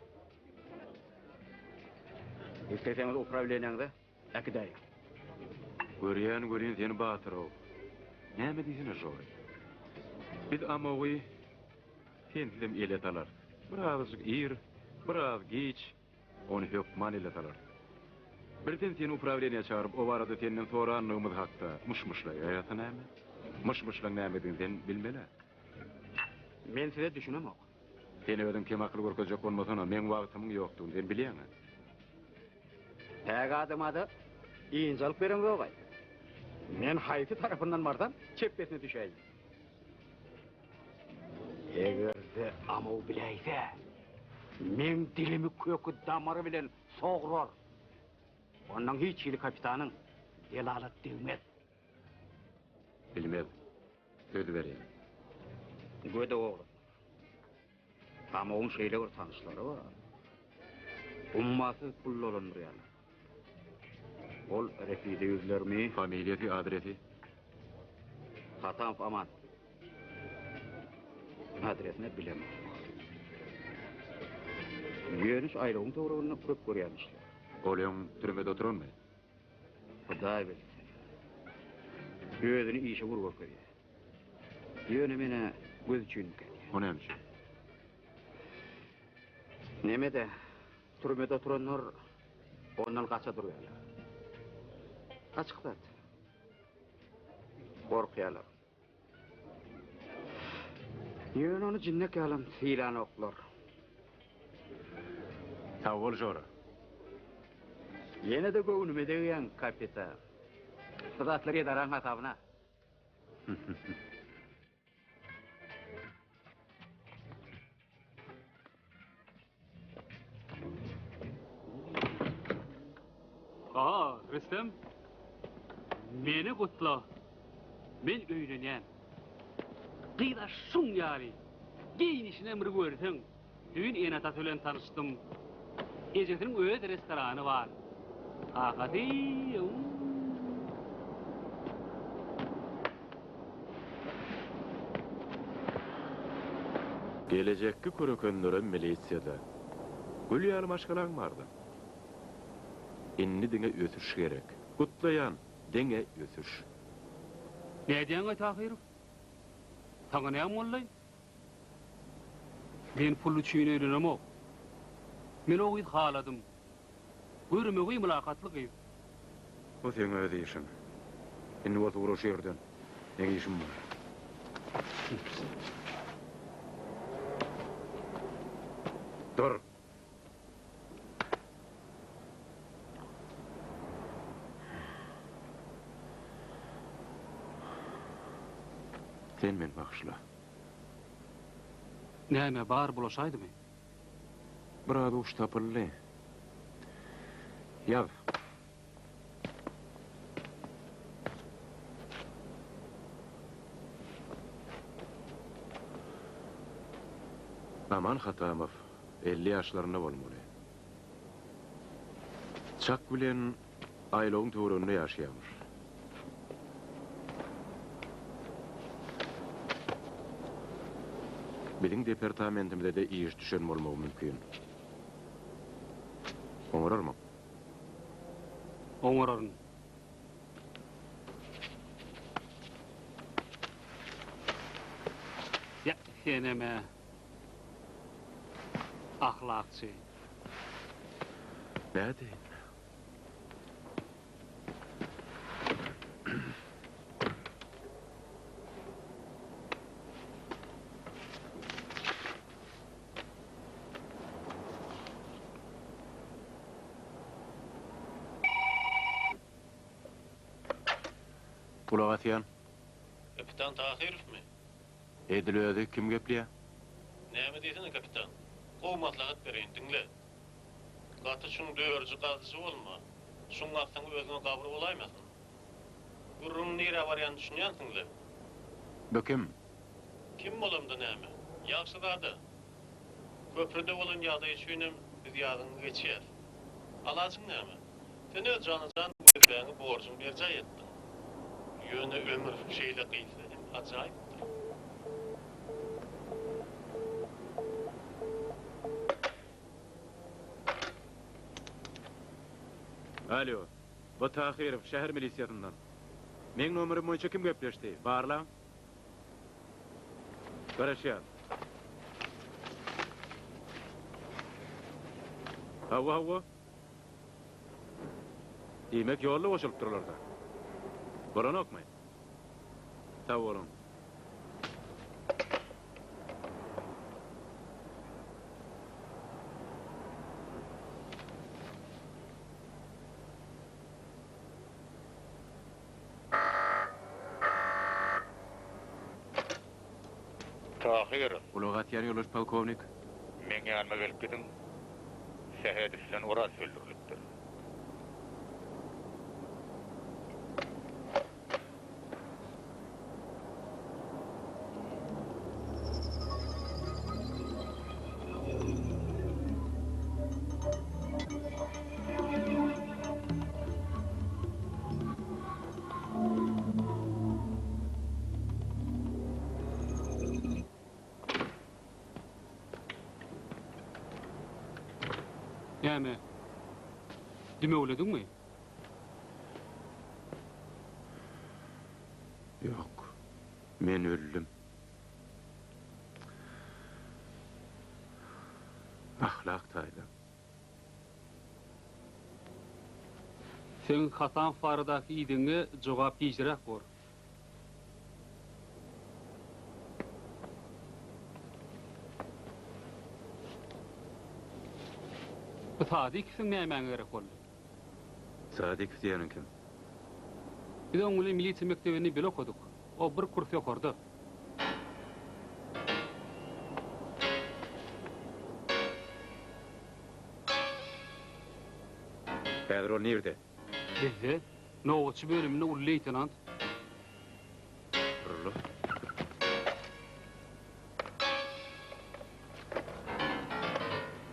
İsteseňiz upravleniýäňde äkidaý. Görýän seni batyryw. Näme diýsene joý? Biz amawy kendim eletalar. Biraz ir, biraz geç, onu hökman eletalar. Birden seni upravleniýa çağırıp, o barada senden soranlygymyz hakda mışmışla ýaýata näme? Mışmışlaň näme diýsen bilmeli. Men size düşünemok. Seni ödüm kim akıl görkezjek bolmasana, men wagtymyň ýokdugyny sen bilýäňi. Täge adyma da iýinjalyk beren goway. Men haýsy tarapyndan bardan çepbesine düşäýin. Egerde amaw bileýse, men dilimi kökü damary bilen soğurar. Ondan hiç ýyly kapitanyň delalat diýmez. Bilmez. Söz berýän. Göde oğlu. Amawyň şeýle bir tanışlary bar. Ummasy pul olandyryň. Ol refide yüzlerimi, Familiýasy, adresi? Hatanf aman. Adresini bilemem. Ýöniş aýlygyň töwereginden köp görýänmişler. Olyň türmede oturanmy? Hudaý bilsin. Özüni işe vurmak görýär. Ýöne mene göz üçin gelýär. O näme? Nemede türmede oturanlar ondan kaça durýarlar. Açıklat. Korkýarlar. Yön onu cinnek alım filan oklar. Sağ ol Jora. Yine de göğünüme deyen kapitan. Sıdatları yedaran hatabına. Aa, Rüstem. Meni kutla. Men öýlenýän. Gıyda şun ýaly. Giyinişine emri görsen. Dün enata sölen tanıştım. Ejetiniň öz restorany bar. Agady. Gelecekki körekenlere milisiýada. Gül ýaly maşgalaň bardy. Inni diňe ösüş gerek. Gutlayan diňe ösüş. Nädäň tahyr? Taňa näme bollay? Men pul üçin öýrenemok. Men o gyz haladym. Görmegi mülakatlyk. O seň öz işin. Inni o uğraş yerden. Ne işin var? Dur. Sen men bakışla. Näme bar bulaşaydymy? Biraz uç tapıllı. Yaz. Aman Hatamov 50 yaşlarında bolmaly. Çak bilen aylagyň töwerinde ýaşaýarmyş. Biziň departamentimizde de iş düşen bolmagy mümkin. Oňararmy? Oňararyn. Ya, seneme ahlakçı. Näde? Kulak atyan. Kapitan Tahirov mi? Edil özi kim gepliýär? Näme diýsene kapitan? Gowy maslahat bereýin diňle. Gaty şuň döwürji gazyjy bolma. Şuň wagtdan özüne gabry bolaýmasyn. Gurrun nire barýan düşünýänsiňle. Bökem. Kim bolamdy näme? Ýagşy zady. Köprüde bolan ýagdaý üçinem biz ýadyny geçýär. Alaçyň näme? Sen öz janyňdan öňe borjyň berjä etdiň. Ýöne ömür şeýle gysy, ajaýypdyr. Alo, bu Tahirov şäher milisiýasyndan. Meň nomerim boýunça kim gepleşdi? Barla. Garaşýar. Hawa. Demek ýolda boşalyp durarlar. Boranokmy? Sağ olun. Tahir. Ulagat ýar ýoluş polkovnik. Men ýanyma gelip gidiň. Şäherde bilen oraz söldürilipdir. Näme? Dime öýlediňmi? Yok. Men öldüm. Ahlak taýda. Sen Hatan Fardaky ýydyňy jogap ýejirak bor. Bu Sadik sen näme gerek boldy? Sadik diýenin kim? Biz oňuly milisiýa mektebini bile okuduk. O bir kurs okurdy. Häzir ol nerede? Bizde nowatçy bölüminde ul leytenant. Rullo.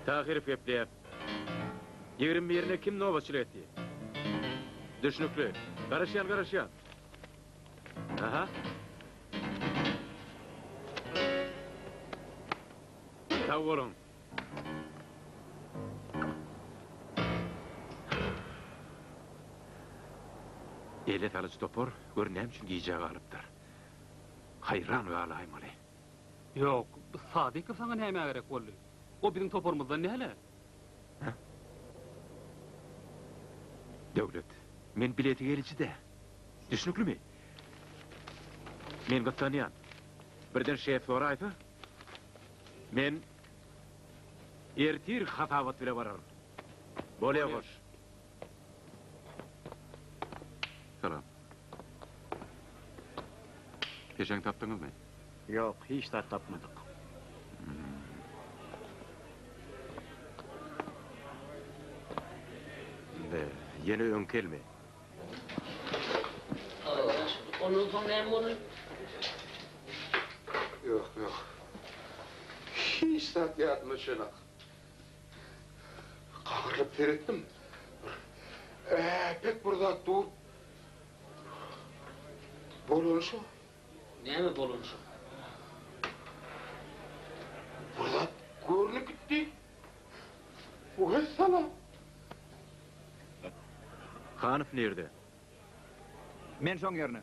Tahirip gepleýär. 21-ne kim nowatçylyk etdi? Düşnükli. Garaşyan. Aha. Sağ olun. Elet alıcı topor, görünəm üçün giyeceği alıptır. Hayran ve alaymalı. Yok, Sadik sana näme gerek boldy? O bizim topormuzdan näle? Döwlet, men bileti gelici de. Düşnükli mi? Men gıttanyan. Birden şef soraydı. Men ertir hatavat bile varar. Bolya hoş. Salam. Geçen taptınız mı? Yok, hiç de tapmadık. Yeni ön kelme. Onun sonra bunu Yok. Hiç saat yatmışına. Kahırıp verettim. Pek burada dur. Bolunuşu. näme bolunşy? Burada görünüp gitti. Bu hiç sana. Hanif nerede? Men şoň ýerine.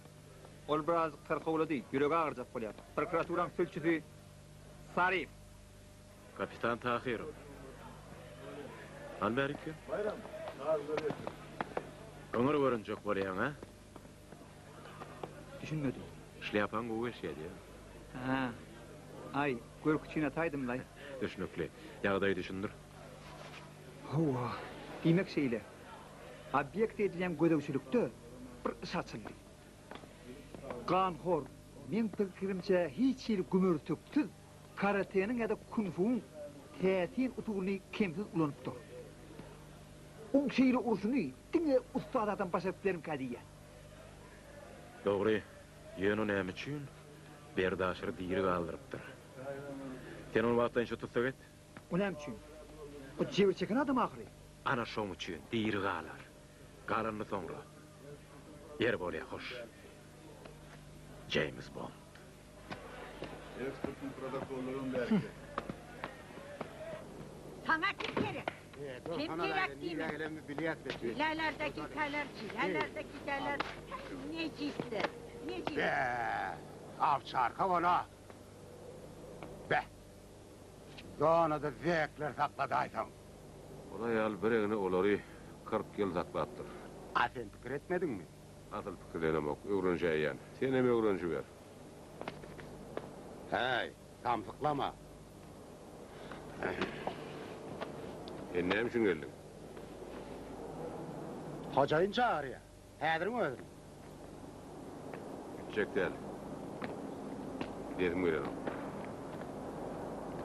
Ol biraz kırkawlady, ýüregi agyrjak bolýar. Prokuraturan sülçüsi Sarif. Kapitan Tahirov. Alberike. Bayram. Öňür görünjek bolýan, ha? Düşünmedim. Şlyapan gowy şeýdi. Ha. Ay, görküçine taýdym lay. Düşnükli. Ýagdaý düşündir. Hova. Diýmek şeýle. Obyekt edilen gödöwçülükde bir iş açyldy. Ganhor, men pikirimçe hiç ýeri gümürtüksiz karatenin ýa-da kung-fuň täsin usulyny kemsiz ulanypdyr. O şeýle urşuny diňe ustadan başa bilerim kadiýa. Dogry. Ýöne näme üçin berdaşyr diýeri galdyrypdyr. Sen ol wagtdan şu tutsak et. O näme üçin? O jebir çeken adam ahry. Ana şoň üçin diýeri galar. Galanny soňra. Yer bolýa hoş. James Bond. Eksportun protokollarını belki. Sana kim gerek? Kim gerek değil mi? Çilelerdeki kaler, neciste. Avçarka ona. Be. Doğana da zevkler sakladı aytan. Ola ýal biregini olary 40 ýyl saklatdyr. Sen pikir etmedin mi? Asıl pikirlenemok, öwrenşeýän. Sen hem öwrenşi ber. Hey, tamsyklama. Näme üçin geldin? Hocaýyn çağırýar. Häzirmi özüm? Çek del. Dedim gelelim.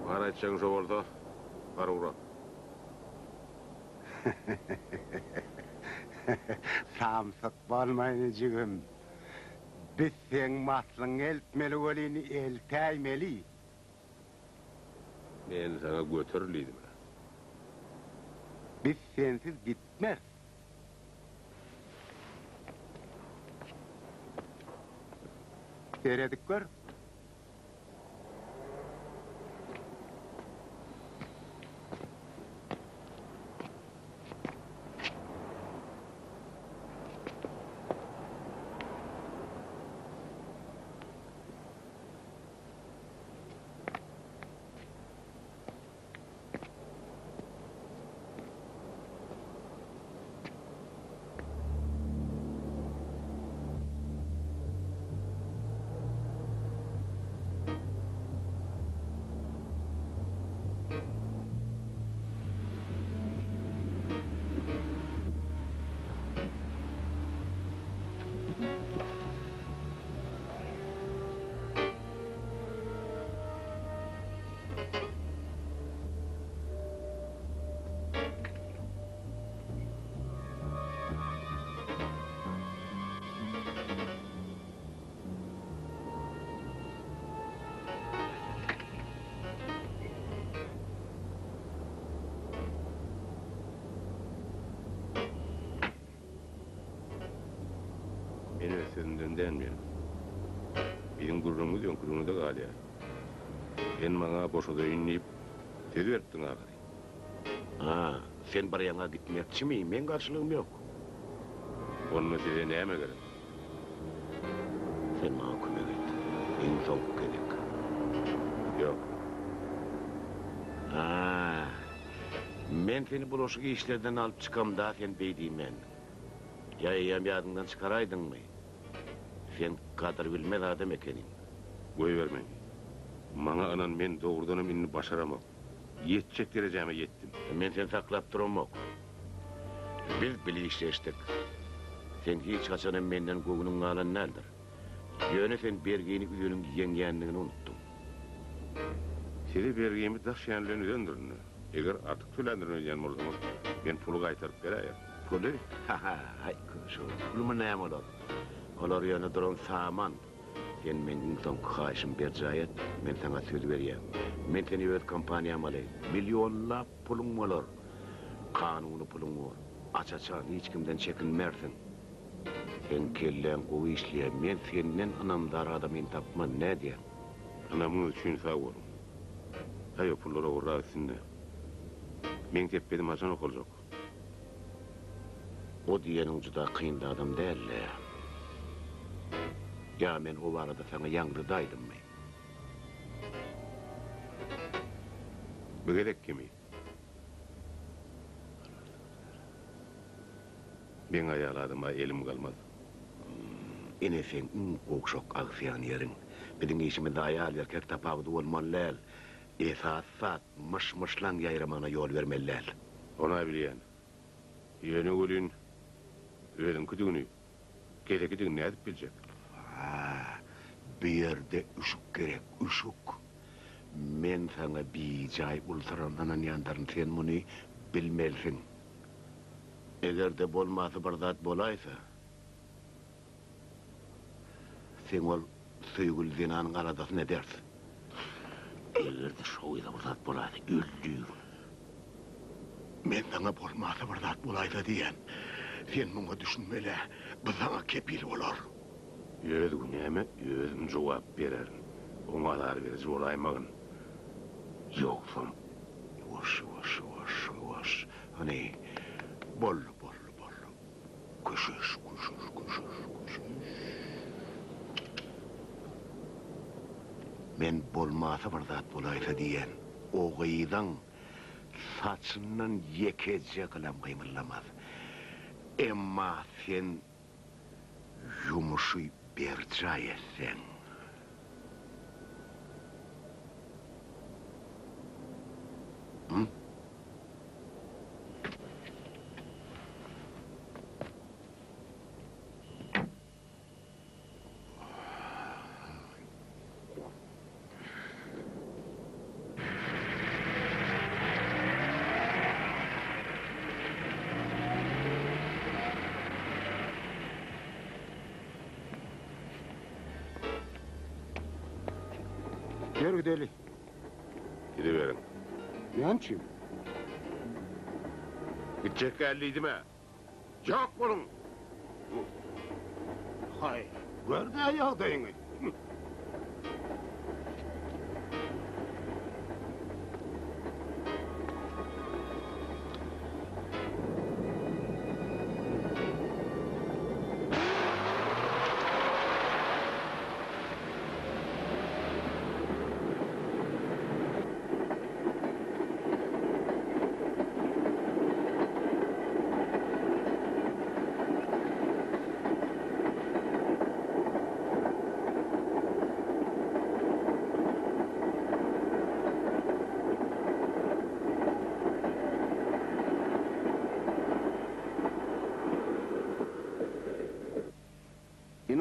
Var aytsaň şo bolsa, bar ura. Samsyk bolmaýny jigim. Biz sen maslyň eltmeli welini eltäýmeli. Men sana götürliydim. Biz sensiz gitmez. Seredik gör. Beni senden denmeyelim. Benim gururumu diyorsun, gururunu da gal ya. Ben bana boşada inleyip tez verttin ağabey. Ha, sen barayana gitmekçi miyim? Men karşılığım yok. Onun size neyime gerek? Sen bana kömek et. En son gerek. Yok. Ha, men seni bulaşık işlerden alıp çıkam da sen beydiyim ben. Yayayam yadından çıkaraydın mı? Sen kadar bilmez adam ekenin. Koy vermeyin. Bana anan men doğrudanım inni başaramam. Yetecek dereceme yettim. Men sen saklap duramok. Biz bile işleştik. Sen hiç kaçanın menden koğunun alan nerdir? Yöne sen bergeyini üyünün yengenliğini unuttun. Size bergeyimi taşıyanlarını döndürün. Eğer artık tülendirin ödeyem olsam, ben pulu kaytarıp vereyim. Pulu? Ha ha, hay kuşu. Pulumu neyem olur? Olar yöne duran saman. Sen menin son kaşım bir cayet, men sana söz vereyim. Men seni öz kampanyam alayım. Milyonla pulun olur. Kanunu pulun olur. Açaçan hiç kimden çekinmersin. Sen kellen o işliye, men senden anamdar adamın tapman ne diye? Anamın için sağ olun. Hayır pullara uğra etsinler. Men teppedim hasan okulacak. O diyenin juda kıyınlı adam değil. Ya men o arada sana yangridaydım mı? Bu gerek kimi? Ben ayarladım, elim kalmaz. Ine sen kokşok aksiyan yerin. Bizim işimizde ayal erkek tapavdı olmalılar. Esasat mışmışlan yayramana yol vermeliler. Ona bileyen. Yeni ulun, ödün kütüğünü. Gece kütüğünü ne edip bilecek? Bir yerde üşük gerek, üşük. Men sana bir cay ultaran anan yandarın sen bunu bilmelsin. Eğer de bolmazı bardat bolaysa, sen ol söygül zinanın aradası ne dersin? Eğer de şoğuyla bardat bolaysa öldür. Men sana bolmazı bardat bolaysa diyen, sen bunu düşünmeli, bu sana kepil olur. Özgün eme, özüm cevap verer. Oňalar verici olaýmagyn. Yoksam, yavaş. Hani, bol. Kuşuş. Men bolmasa bardat bolaysa diyen, o gıydan saçından yekece kılam kıymırlamaz. Emma sen yumuşu berca etsen. Hı? Gel gidelim. Gidiverin. Yançım. Gidecek gelliydi mi? Yok bulun. Hay, gördü ayağdayını.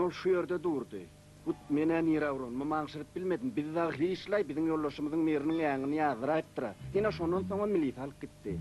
Ol şu yerde durdu. Bu menen ýere-awran, maňşyryp bilmedim. Biz daha hiçlay bizim yollaşymyzyň meriniň ýaňyny ýazyr aýtdyra. Ýene şondan soň milli alyp gitdi.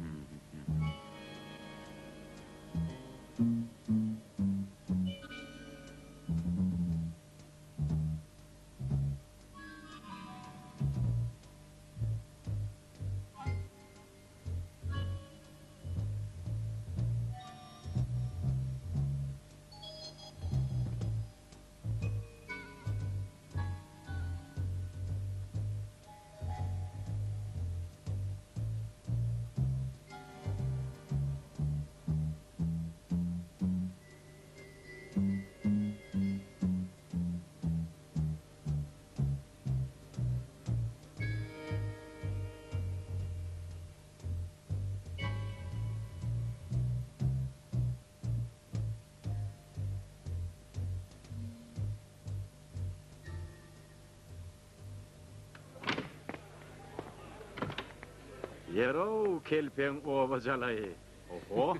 Yero kelpen oba jalay. Oho.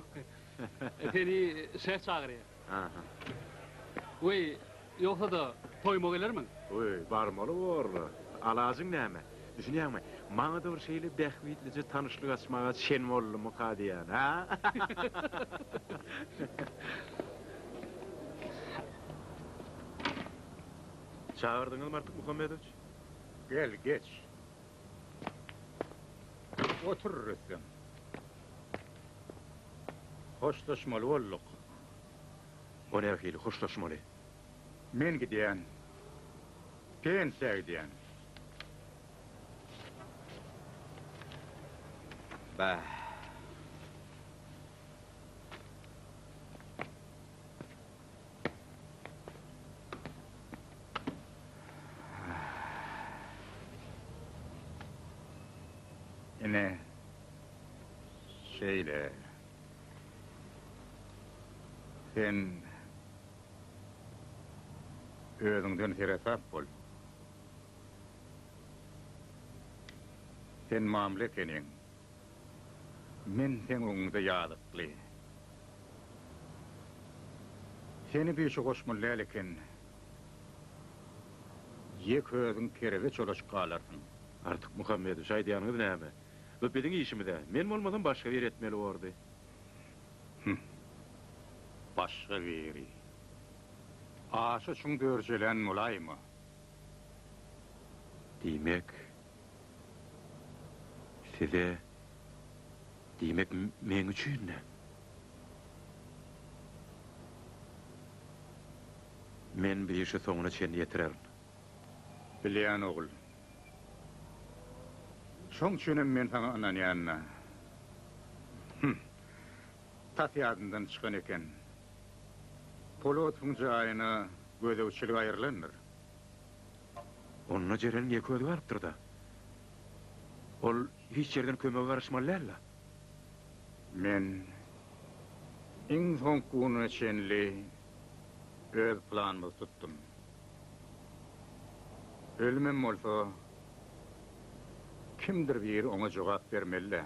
Seni ses çağırıyor. Aha. Oy, yoksa da toyma gelermin? Oy, barmalı var. Alazın näme? Düşünýärmi? Maňa da bir şeýle bähwitlice tanışlyk açmaga şen bollumy kadiýan, ha? Çağırdyňyzmy artık Muhammedoviç? Gel, geç. Otur Rüstem. Hoşlaşmalı olduk. O nähili hoşlaşmaly? Men gidýän. Pensiýa gidýän. Bah. Ene şeyle sen özüňden terasap bol. Sen mamle kenin. Men sen oňda ýadykly. Seni bir şu goşmaly leken. Ýek özüň kerege çolaş galarsın. Artık Muhammedoviç aýdýanyňyz näme? Bu biziň işimizde. Men bolmadan başga bir etmeli boldy. Başga biri. Aşy şuň dörjelen mulaýmy? Diýmek size diýmek men üçin ne? Men bir işi soňuna çen ýetirerim. Bilýän ogul. Şoň üçinem men sana anan ýanyna. Tat ýadyndan çykan eken. Polotun jaýyna gözewçilik aýrylandyr. Onunla jeren ýek özi barıpdyr da. Ol hiç yerden kömege garaşmalyarla. Men iň soňkuny çenli öz planymy tutdum. Ölmem bolsa kimdir bir ona jogap bermeli.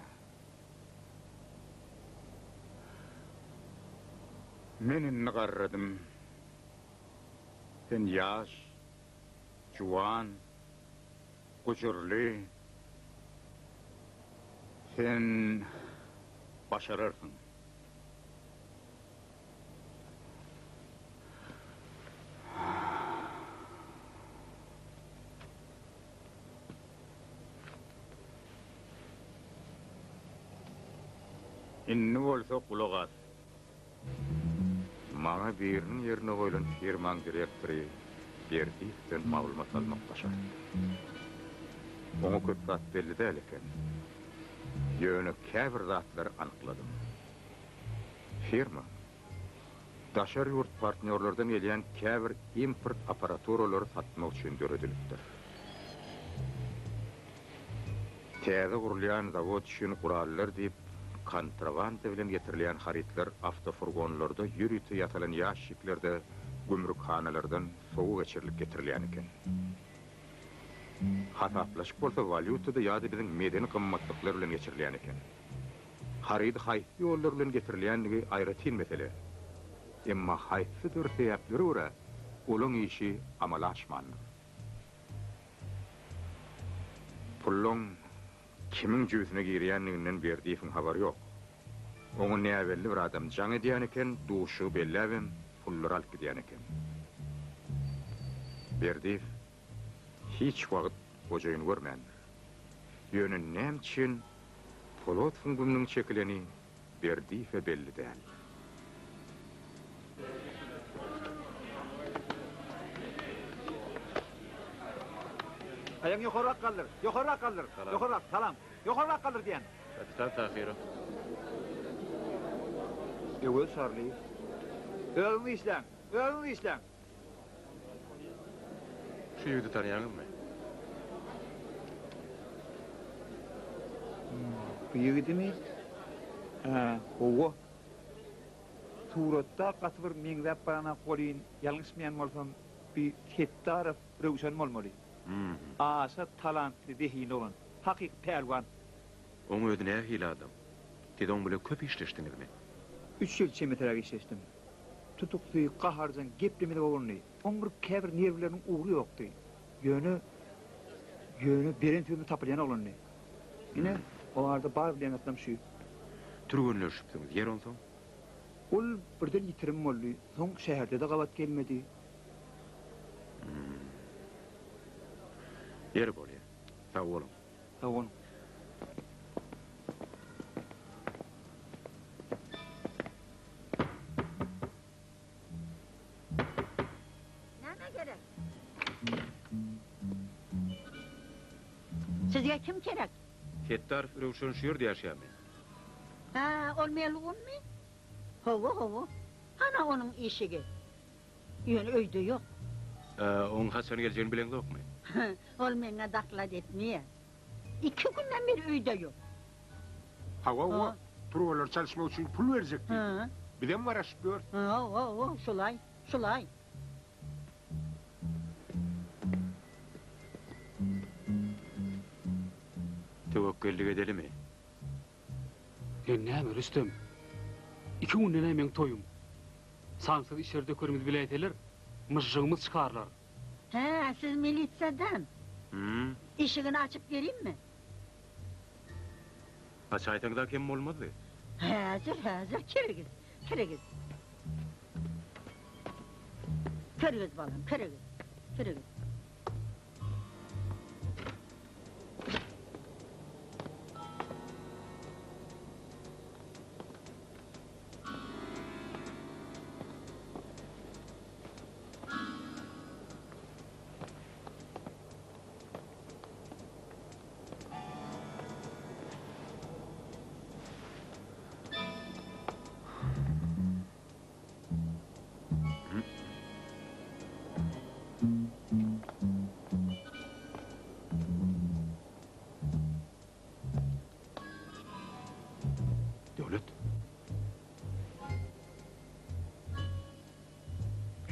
Men inni garradym. Sen ýaş, juwan, gujurly. Sen başararsın. Inni bolsa kulak as. Maňa biriniň ýerine goýulan firmaň direktory Berdisden maglumat almak başar. Oňa köp zat belli däl eken. Ýöne käbir zatlar anykladym. Firma daşar ýurt partnerlerden gelýän käbir import aparaturalary satmak üçin döredilipdir. Täze gurulýan zawod üçin gurallar diýip kontraband bilen getirilýän haritler avtofurgonlarda ýürüti ýatalan ýaşiklerde gümrükhanalardan soğuk geçirilip getirilýän eken. Hataplaşyk bolsa valyutada ýa-da biziň medeni gymmatlyklary bilen geçirilýän eken. Harydy haýsy ýollar bilen getirilýänligi aýratin mesele. Emma haýsy bir sebäpleri ura Ulun işi amala aşmandır. Pullun kimin cüzüne giriyenliğinden berdiğin haberi yok. Onun ne evvelli bir adam can ediyen eken, duşu belli evim, pullar alıp gidiyen eken. Berdiğif, hiç vakit hocayını görmeyendir. Yönün nem için, polot fungumnun çekileni Berdiif'e belli değil. Ayağın yukarı kaldır, yukarı kaldır, yukarı, salam, yukarı kaldır diyen. Kapitan Tahir'e. Evet sarlı. Öğünü işlem, öğünü işlem. Şu yüzü tanıyanın mı? Bu yigiti mi? Owo. Suratda qasbir meňzep barana qolyn, ýalňyşmaýan bolsam, bir Kettarov Röwşen bolmaly. Asa talantly dehin olan, hakyky pelwan. Oň ödüne hili adam. Tidon bile köp işleşdiňizmi? 3 ýyl çemeterä işleşdim. Tutukly, gaharjan, geplemeli bolny. Oň bir käbir nerwleriniň uğru ýokdy. Ýöne beren türlü tapylýan olany. Ine o arada bar bilen atlam şu. Türgünleşipsiňiz, yer onsoň? Ol birden ýitirim boldy. Soň şäherde de gawat gelmedi. Yer bolýar. Sag bolun. Sag bolun. Näme gerek? Sizge kim gerek? Kettarov Röwşen şu ýerde ýaşaýarmy? Ha, olmaýalygmy? Howo. Ana onun işigi. Ýöne öýde ýok. Oň haçan geljegini bilen dokmy? Ol meňe daklat etmeýär. 2 günden beri öýde ýok. Hava, provalar çalışmak için pul verecekti. Bir de mi araşıp gör? Şulay. Tewekküllik edelimi? Näme Rüstem? 2 günden hemen toyum. Samsyz işlerde körümüz bile eteler, myjygymy çykarlar. He, siz milisiýadan. İşigini açıp geleyim mi? Haç aýtaňda kim bolmady? Hazır, kirigiz. Kirigiz balam, kirigiz.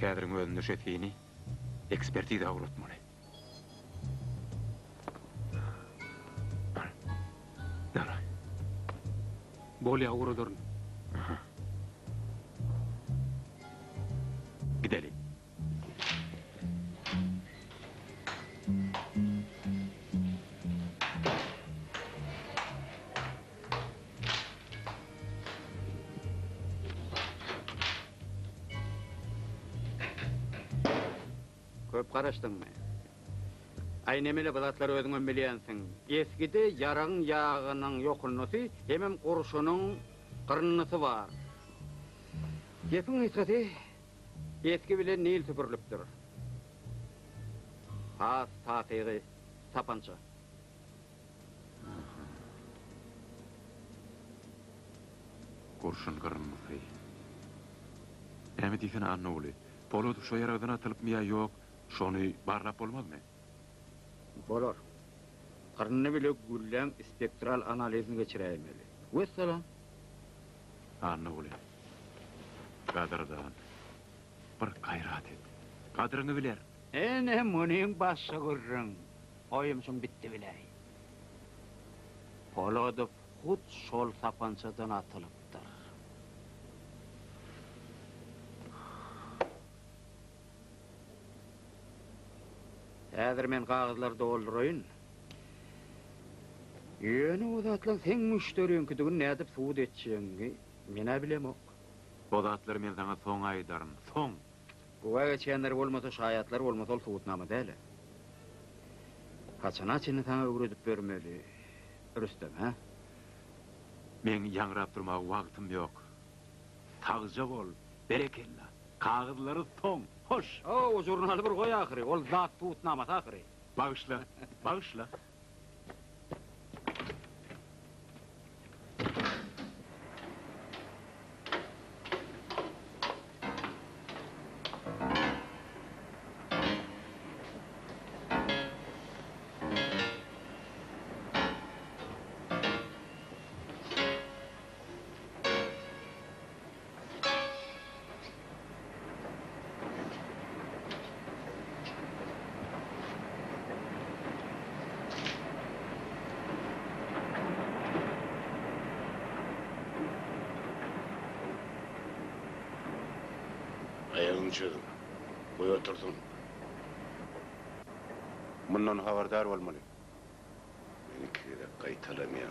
Kädiriň özünde şetini ekspertiza uğratmaly. Dara. Bolýa uğradyryn. Gidelim. Köp garaşdyňmy? Aýnemeli bilatlar özüňe bilýänsiň. Eskide yaraň ýagynyň ýokulnysy hemem gurşunyň gyrnysy bar. Gepiň ýetdi. Eski bilen nil süpürilipdir. Has tatygy tapança. Gurşun gyrnysy. Näme diýsen annoly? Polot şu ýerden atylypmy ýa ýok? Şonu barlap bolmazmy? Bolar. Gyrnyny bile güllen spektral analizini geçiräýmeli. Wessalam. Annoly. Gadyrdan. Bir gaýrat et. Gadyryny biler. Ene munyň başy gurrun. Oýumşum bitdi biläy. Polodov hut şol sapançadan atılıpdyr. Häzir men kağızlar doldurayın. Ýöne o zatlar sen müşteriňkidigin nädip suud etçeňi mene bilemok. O zatlar men sana soň aýdaryn, soň. Bu geçenler bolmasa şaýatlar bolmasa ol suudnama däle. Kaçana çyny sana öwredip bermeli. Rüstem, ha? Men ýaňrap durmak wagtym ýok. Tagja bol, berekella. Kağızlary soň, hoş. O jurnaly bir goý ahyry, ol zat suudnama ahyry. Bağışla, bağışla. Ayağını çözün. Boy oturdun. Bundan haberdar olmalı. Benimki de kaytalamıyor.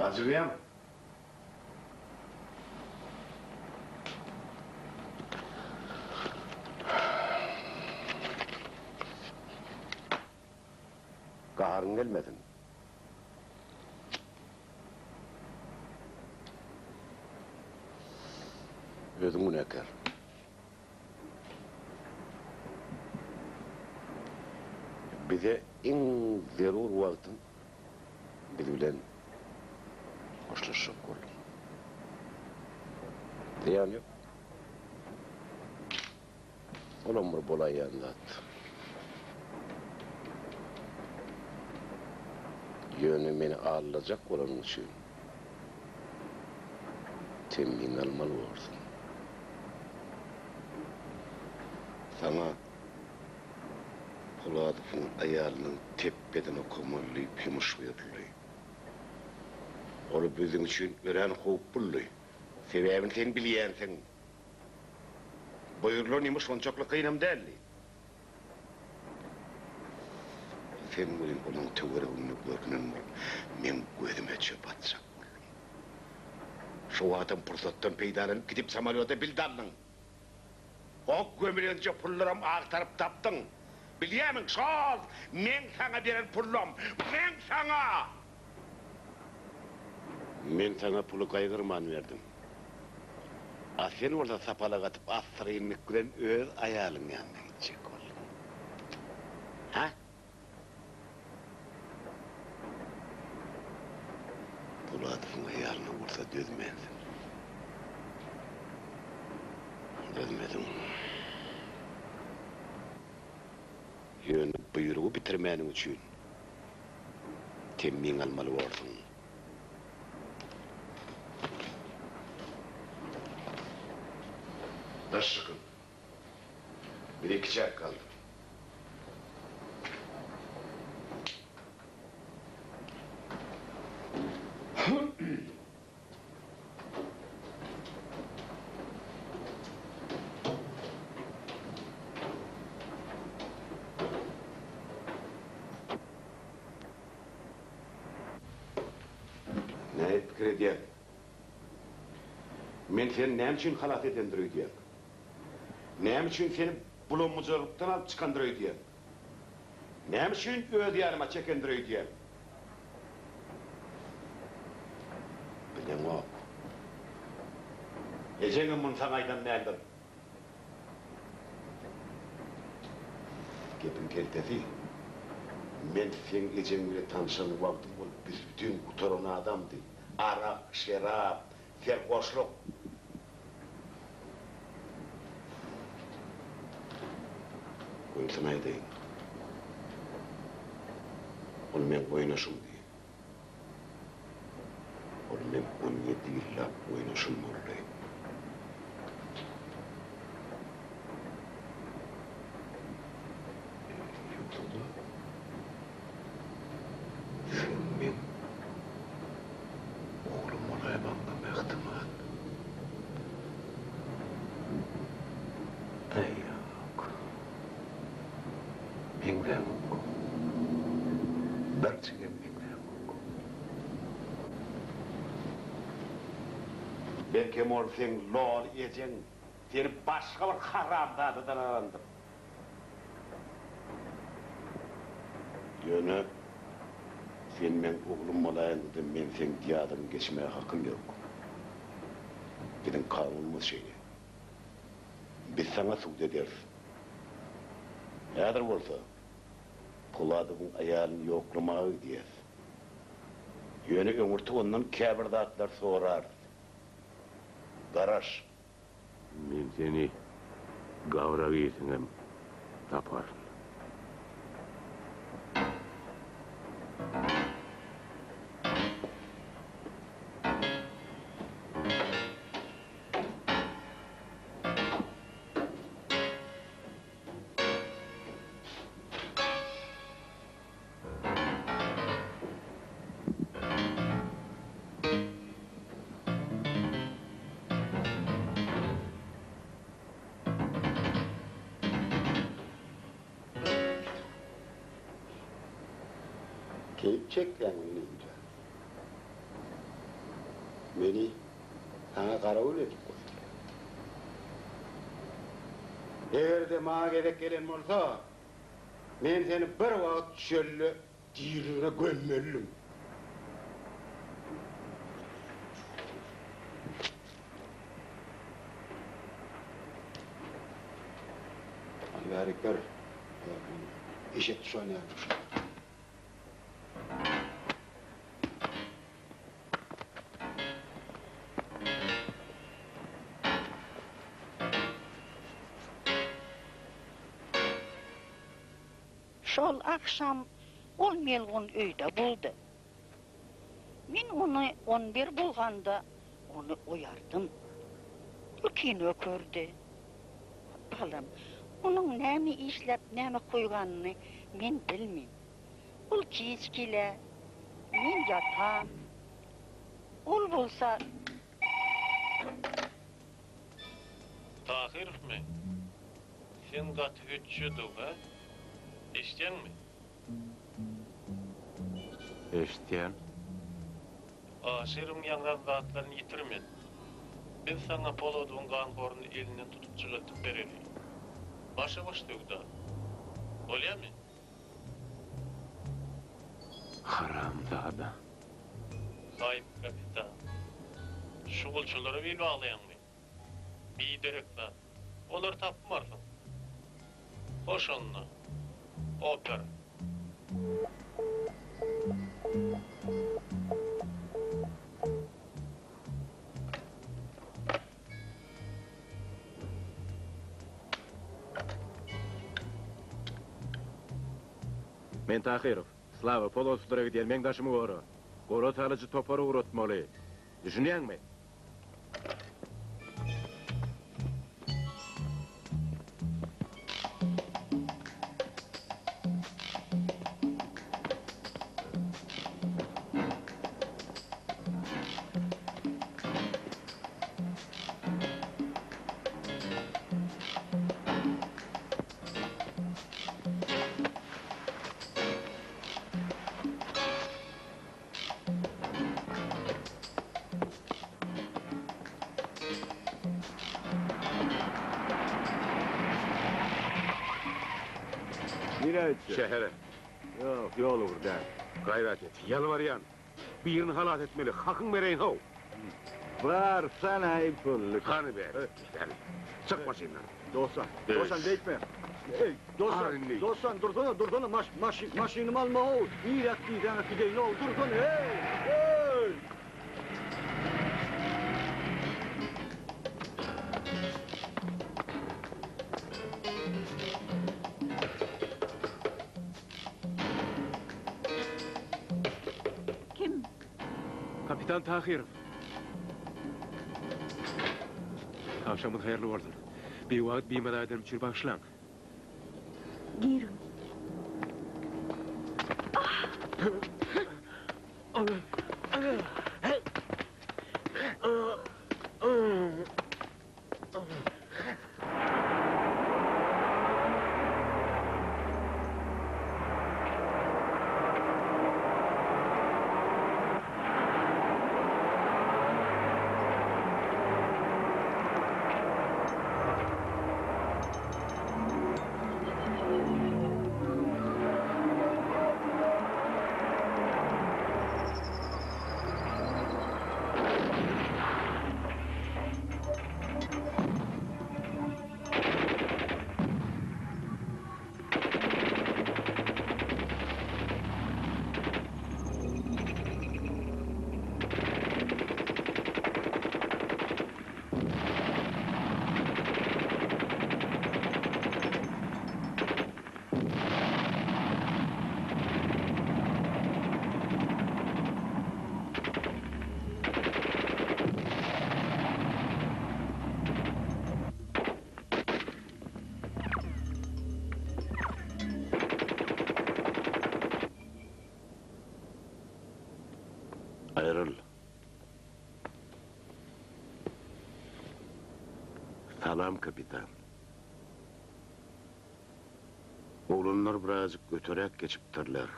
Azıgıyam. Kaharın gelmedin. Özün günahkar. Bize en zerur vaktin biz bilen hoşlaşıp koydum. Ziyan yok. Olamur bolay yanlat. Yönü beni ağırlayacak olanın için temin almalı olsun. Sana Poladov'un ayarının tepeden okumurlayıp yumuş verirliği. Onu bizim için ören hoop bulluy. Sebebini sen biliyensin. Buyurluğun imiş onçaklı kıynam derli. Sen bilin onun tövürüğünü görünün var. Men gözüme çöp atsak bulluy. Şu adam fırsattan peydalanıp gidip samalyota bildallın. O gömülence pullarım ağtarıp taptın. Biliyemin sol, men sana birer pullum, men sana! Men sana pulu kaygırman verdim. Sen orada sapala atıp asırıyınlık gülen öz ayalın yanına gidecek oldun. Ha? Pulu atıfın ayalını orada dözmedin. Dözmedin. Yönü buyruğu bitirmenin için temin almalı olsun. Taş sıkın. Bir iki çay kaldı. Ne fikir ediyen? Men seni ne için halat edendiriyor diyen? Ne için seni bulunmacılıktan alıp çıkandırıyor diyen? Ne için ödeyanıma çekendiriyor diyen? Bilen o. Eceğin bunu sana aydan ne'eldim? Gepin keltesi. Men sen eceğin bile tanışanı vaktim ol. Biz bütün utarın adamdı. Arak, şerap, serhoşluk. Sana edeyim. Onu men oynaşım diye. Onu men 17 yıl Lap oynuşun morlay. Yoksa sen men oğlum olaymanla mehtiman. Yok. Mingden yok. Berçige mingden yok. Belki mor sen lol yiyeceksin. Seni başka bir haramdadıdan alandır. Yönü sen men oğlum olayın dedim, men sen diyadım geçmeye hakkım yok. Bizim kanunumuz şeyi. Biz sana suud ederiz. Eğer olsa, kul adamın ayalını yoklamağı diyez. Yönü ömürtü ondan kâbirdatlar sorar. Garaş. Men seni gavrak iyisinem taparım. Keyif çek yani önce. Beni sana karavul edip koydu. Eğer de bana gerek gelen olsa, ben seni bir vakit şöyle diriğine gömmelirim. Alvarikler, eşit şu an yapmış. Şol akşam ol melğun öýde buldy. Men onu 11 bolganda onu oyardım. O kino kördi. Balam, onun näme işläp näme koýganyny men bilmem. Ol kiçkile, men yatam. Ol bolsa Tahir mi? Sen gat hüccüdü ha? Eşten mi? Eşityen. Aşırım yaňran zatlaryny ýitirmedi. Ben sana Poloduň gangoruny elinden tutup çygatyp bereli. Başa baş dögdü. Bolýarmy? Haramzada. Sayıp kapitan. Şugulçulary bir baglaýanmy? Bir direkler. Olar tapmarsın. Hoş onunla. Oper. Men Tahirov, Slava Polosudra gidiyen mengdaşımı goro. Goro talıcı toparı uğratmalı. Düşünüyen mi? Şehre. Yok, yol olur der. Gayret et, yalvaryan. Bir yerini halat etmeli, hakkın vereyin hov. Var sana ipullik. Kanı be. Yani, çık başından. Dostan, Evet. dostan deyitme. Ey, dostan, Arınli. dostan dursana, maşinimi alma o. İyi yak diyeceğine gideyin o, dursana, hey! Kim? Kapitan Tahirov. Akşamın hayırlı olsun. Bir vakit bir madaydan içir başlan. Girin. Ayrıl. Salam kapitan. Oğlunlar birazcık öterek geçiptirler.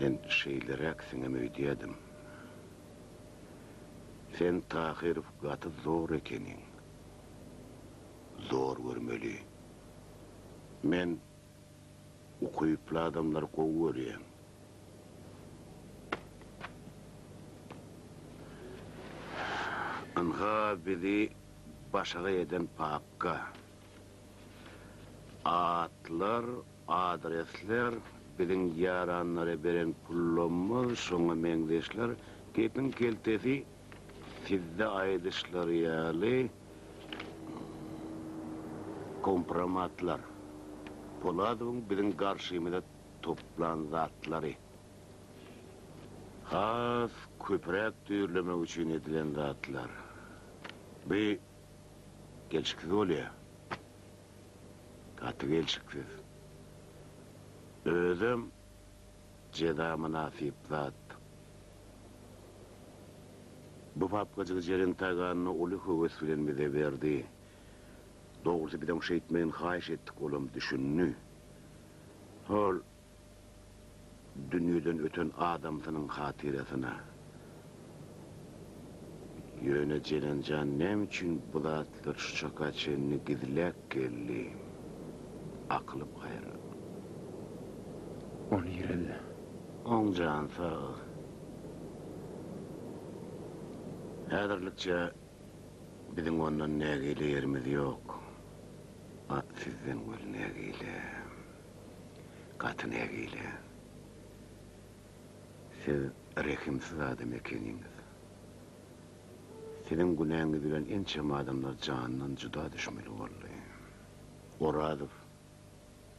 Ben şeyleri aksine ödeyedim. Sen tahir fıkatı zor ekenin. Zor görmeli. Men okuyuplu adamları kovuyoruyum. Anha bizi başarı eden pakka. Atlar, adresler, bizim yaranlara veren pullomuz, şoňa meňdeşler, ketin keltesi, sizde aýdyşlar ýaly, kompromatlar. Poladowyň bizim garşymyda toplan zatlary. Has köprek düýrlemek üçin edilen zatlar. Bir gelşiksiz bolýar. Katı gelşiksiz. Özüm ceda münasip zat. Bu papkacık jerin taganyny uly höwes bilen bize berdi. Doğrusu bir de şey etmeyin haýyş etdik olam düşünni. Hol dünýeden öten adamsynyň hatyrasyna. Yöne jelenjan nem üçin bu zatlar şu çaka çenini gizlek geldi. Aklım gaýry. Onu ýerelde. On can sağ. Häzirlikçe bizim ondan nägile ýerimiz ýok. Sizden bol nägile. Gaty nägile. Siz rehimsiz adam ekeniňiz. Senin günäňiz bilen ençem adamlar janyndan juda düşmeli boldy. Oradow,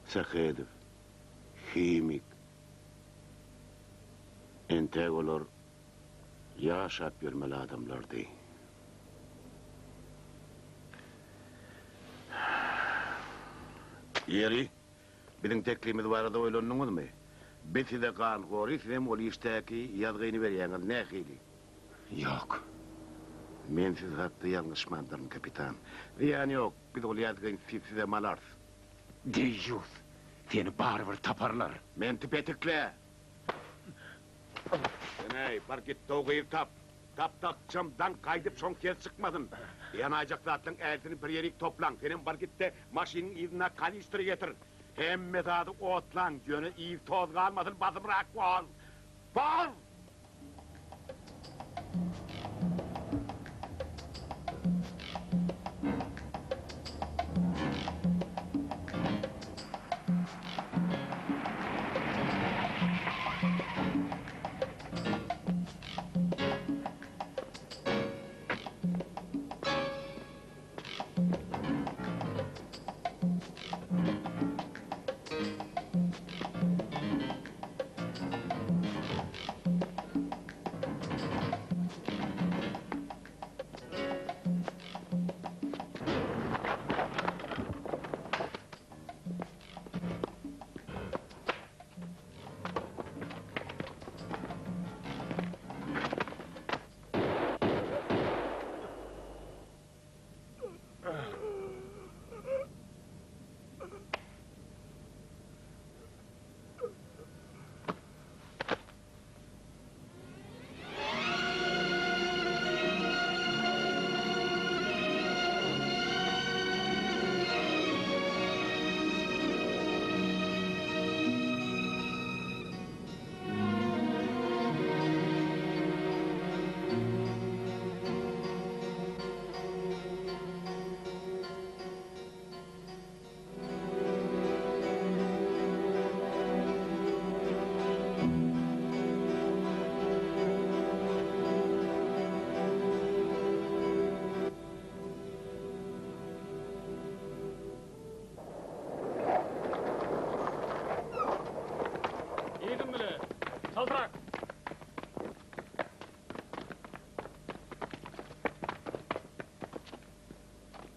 Sahedow, Himik, entek olar ýaşap ýörmeli adamlardy. Yeri, bizim teklimiz barada oýlandyňyzmy? Beside kan gory, hem ol iştäki ýazgyny berýäňiz nähili? Ýok. Men siz hatda ýalňyşmandyryň kapitan. Ýani ýok, biz ol ýazgyny size malars. Deýjus, seni barbyr taparlar. Men tipetikle. Seney, bar git dogyp tap. Tap çamdan kaýdyp şoň kes çykmadyn. Ýanaýjak zatlaryň ärsini bir ýerik toplan. Senem bar gitde maşynyň ýyzyna kanistr getir. Hemme zady otlan, ýöne iýip toz galmasyn, basyprak bol. Bol!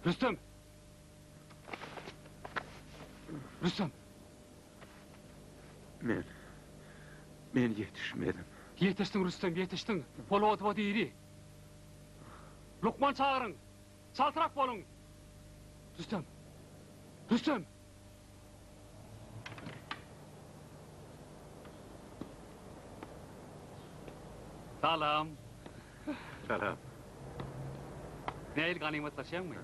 Rüstem! Rüstem! Men yetişmedim. Yetiştin Rüstem, yetiştin. Polovatova deyri. Lokman çağırın. Saltırak bolun. Rüstem! Rüstem! Salam. Salam. Neyil ganimetlaşan mı?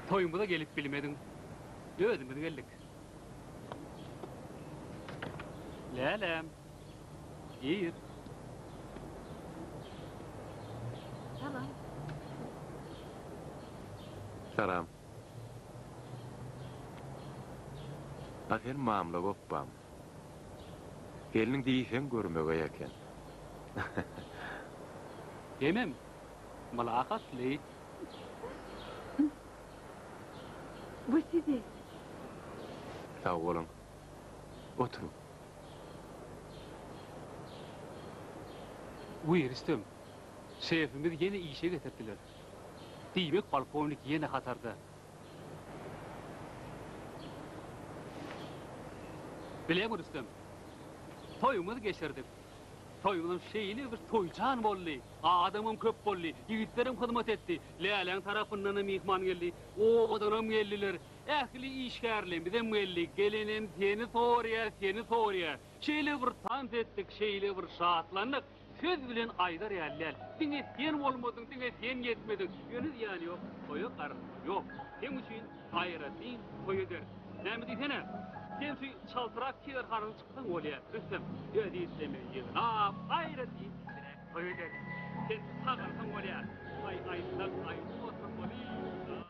Toyumu da gelip bilmedin. Ödümü geldik. Lelem. İyi. Tamam. Salam. Afen mamla goppam. Gelinin deysen görmege eken. Yemem. Malakat ley. Bu sizi. Sağ olun. Oturun. Buyur istem. Şefimiz yine işe getirdiler. Demek balkonlik yine hatarda. Bileyim istem. Toyumuzu geçirdik. Toyunun şeyini bir toycan bollu. Adamım köp bollu. Yiğitlerim hizmet etti. Leylan tarafından mihman geldi. O odanım geldiler. Ehli işgärli bizem geldi. Gelinin seni soruya. Şeyle bir tant ettik, şeyle bir şahatlandık. Söz bilen aydar yerler. Dine sen olmadın, dine sen yetmedin. Yönü yani yok. Toyu karın yok. Sen için hayratin toyudur. Ne desene? Sen şu çaltırak kiler karın çıktın oluyor. Rüstem, öyle istemeyi. Hayratin toyudur. Sen sağırsın oluyor. Ay, oturun oluyor.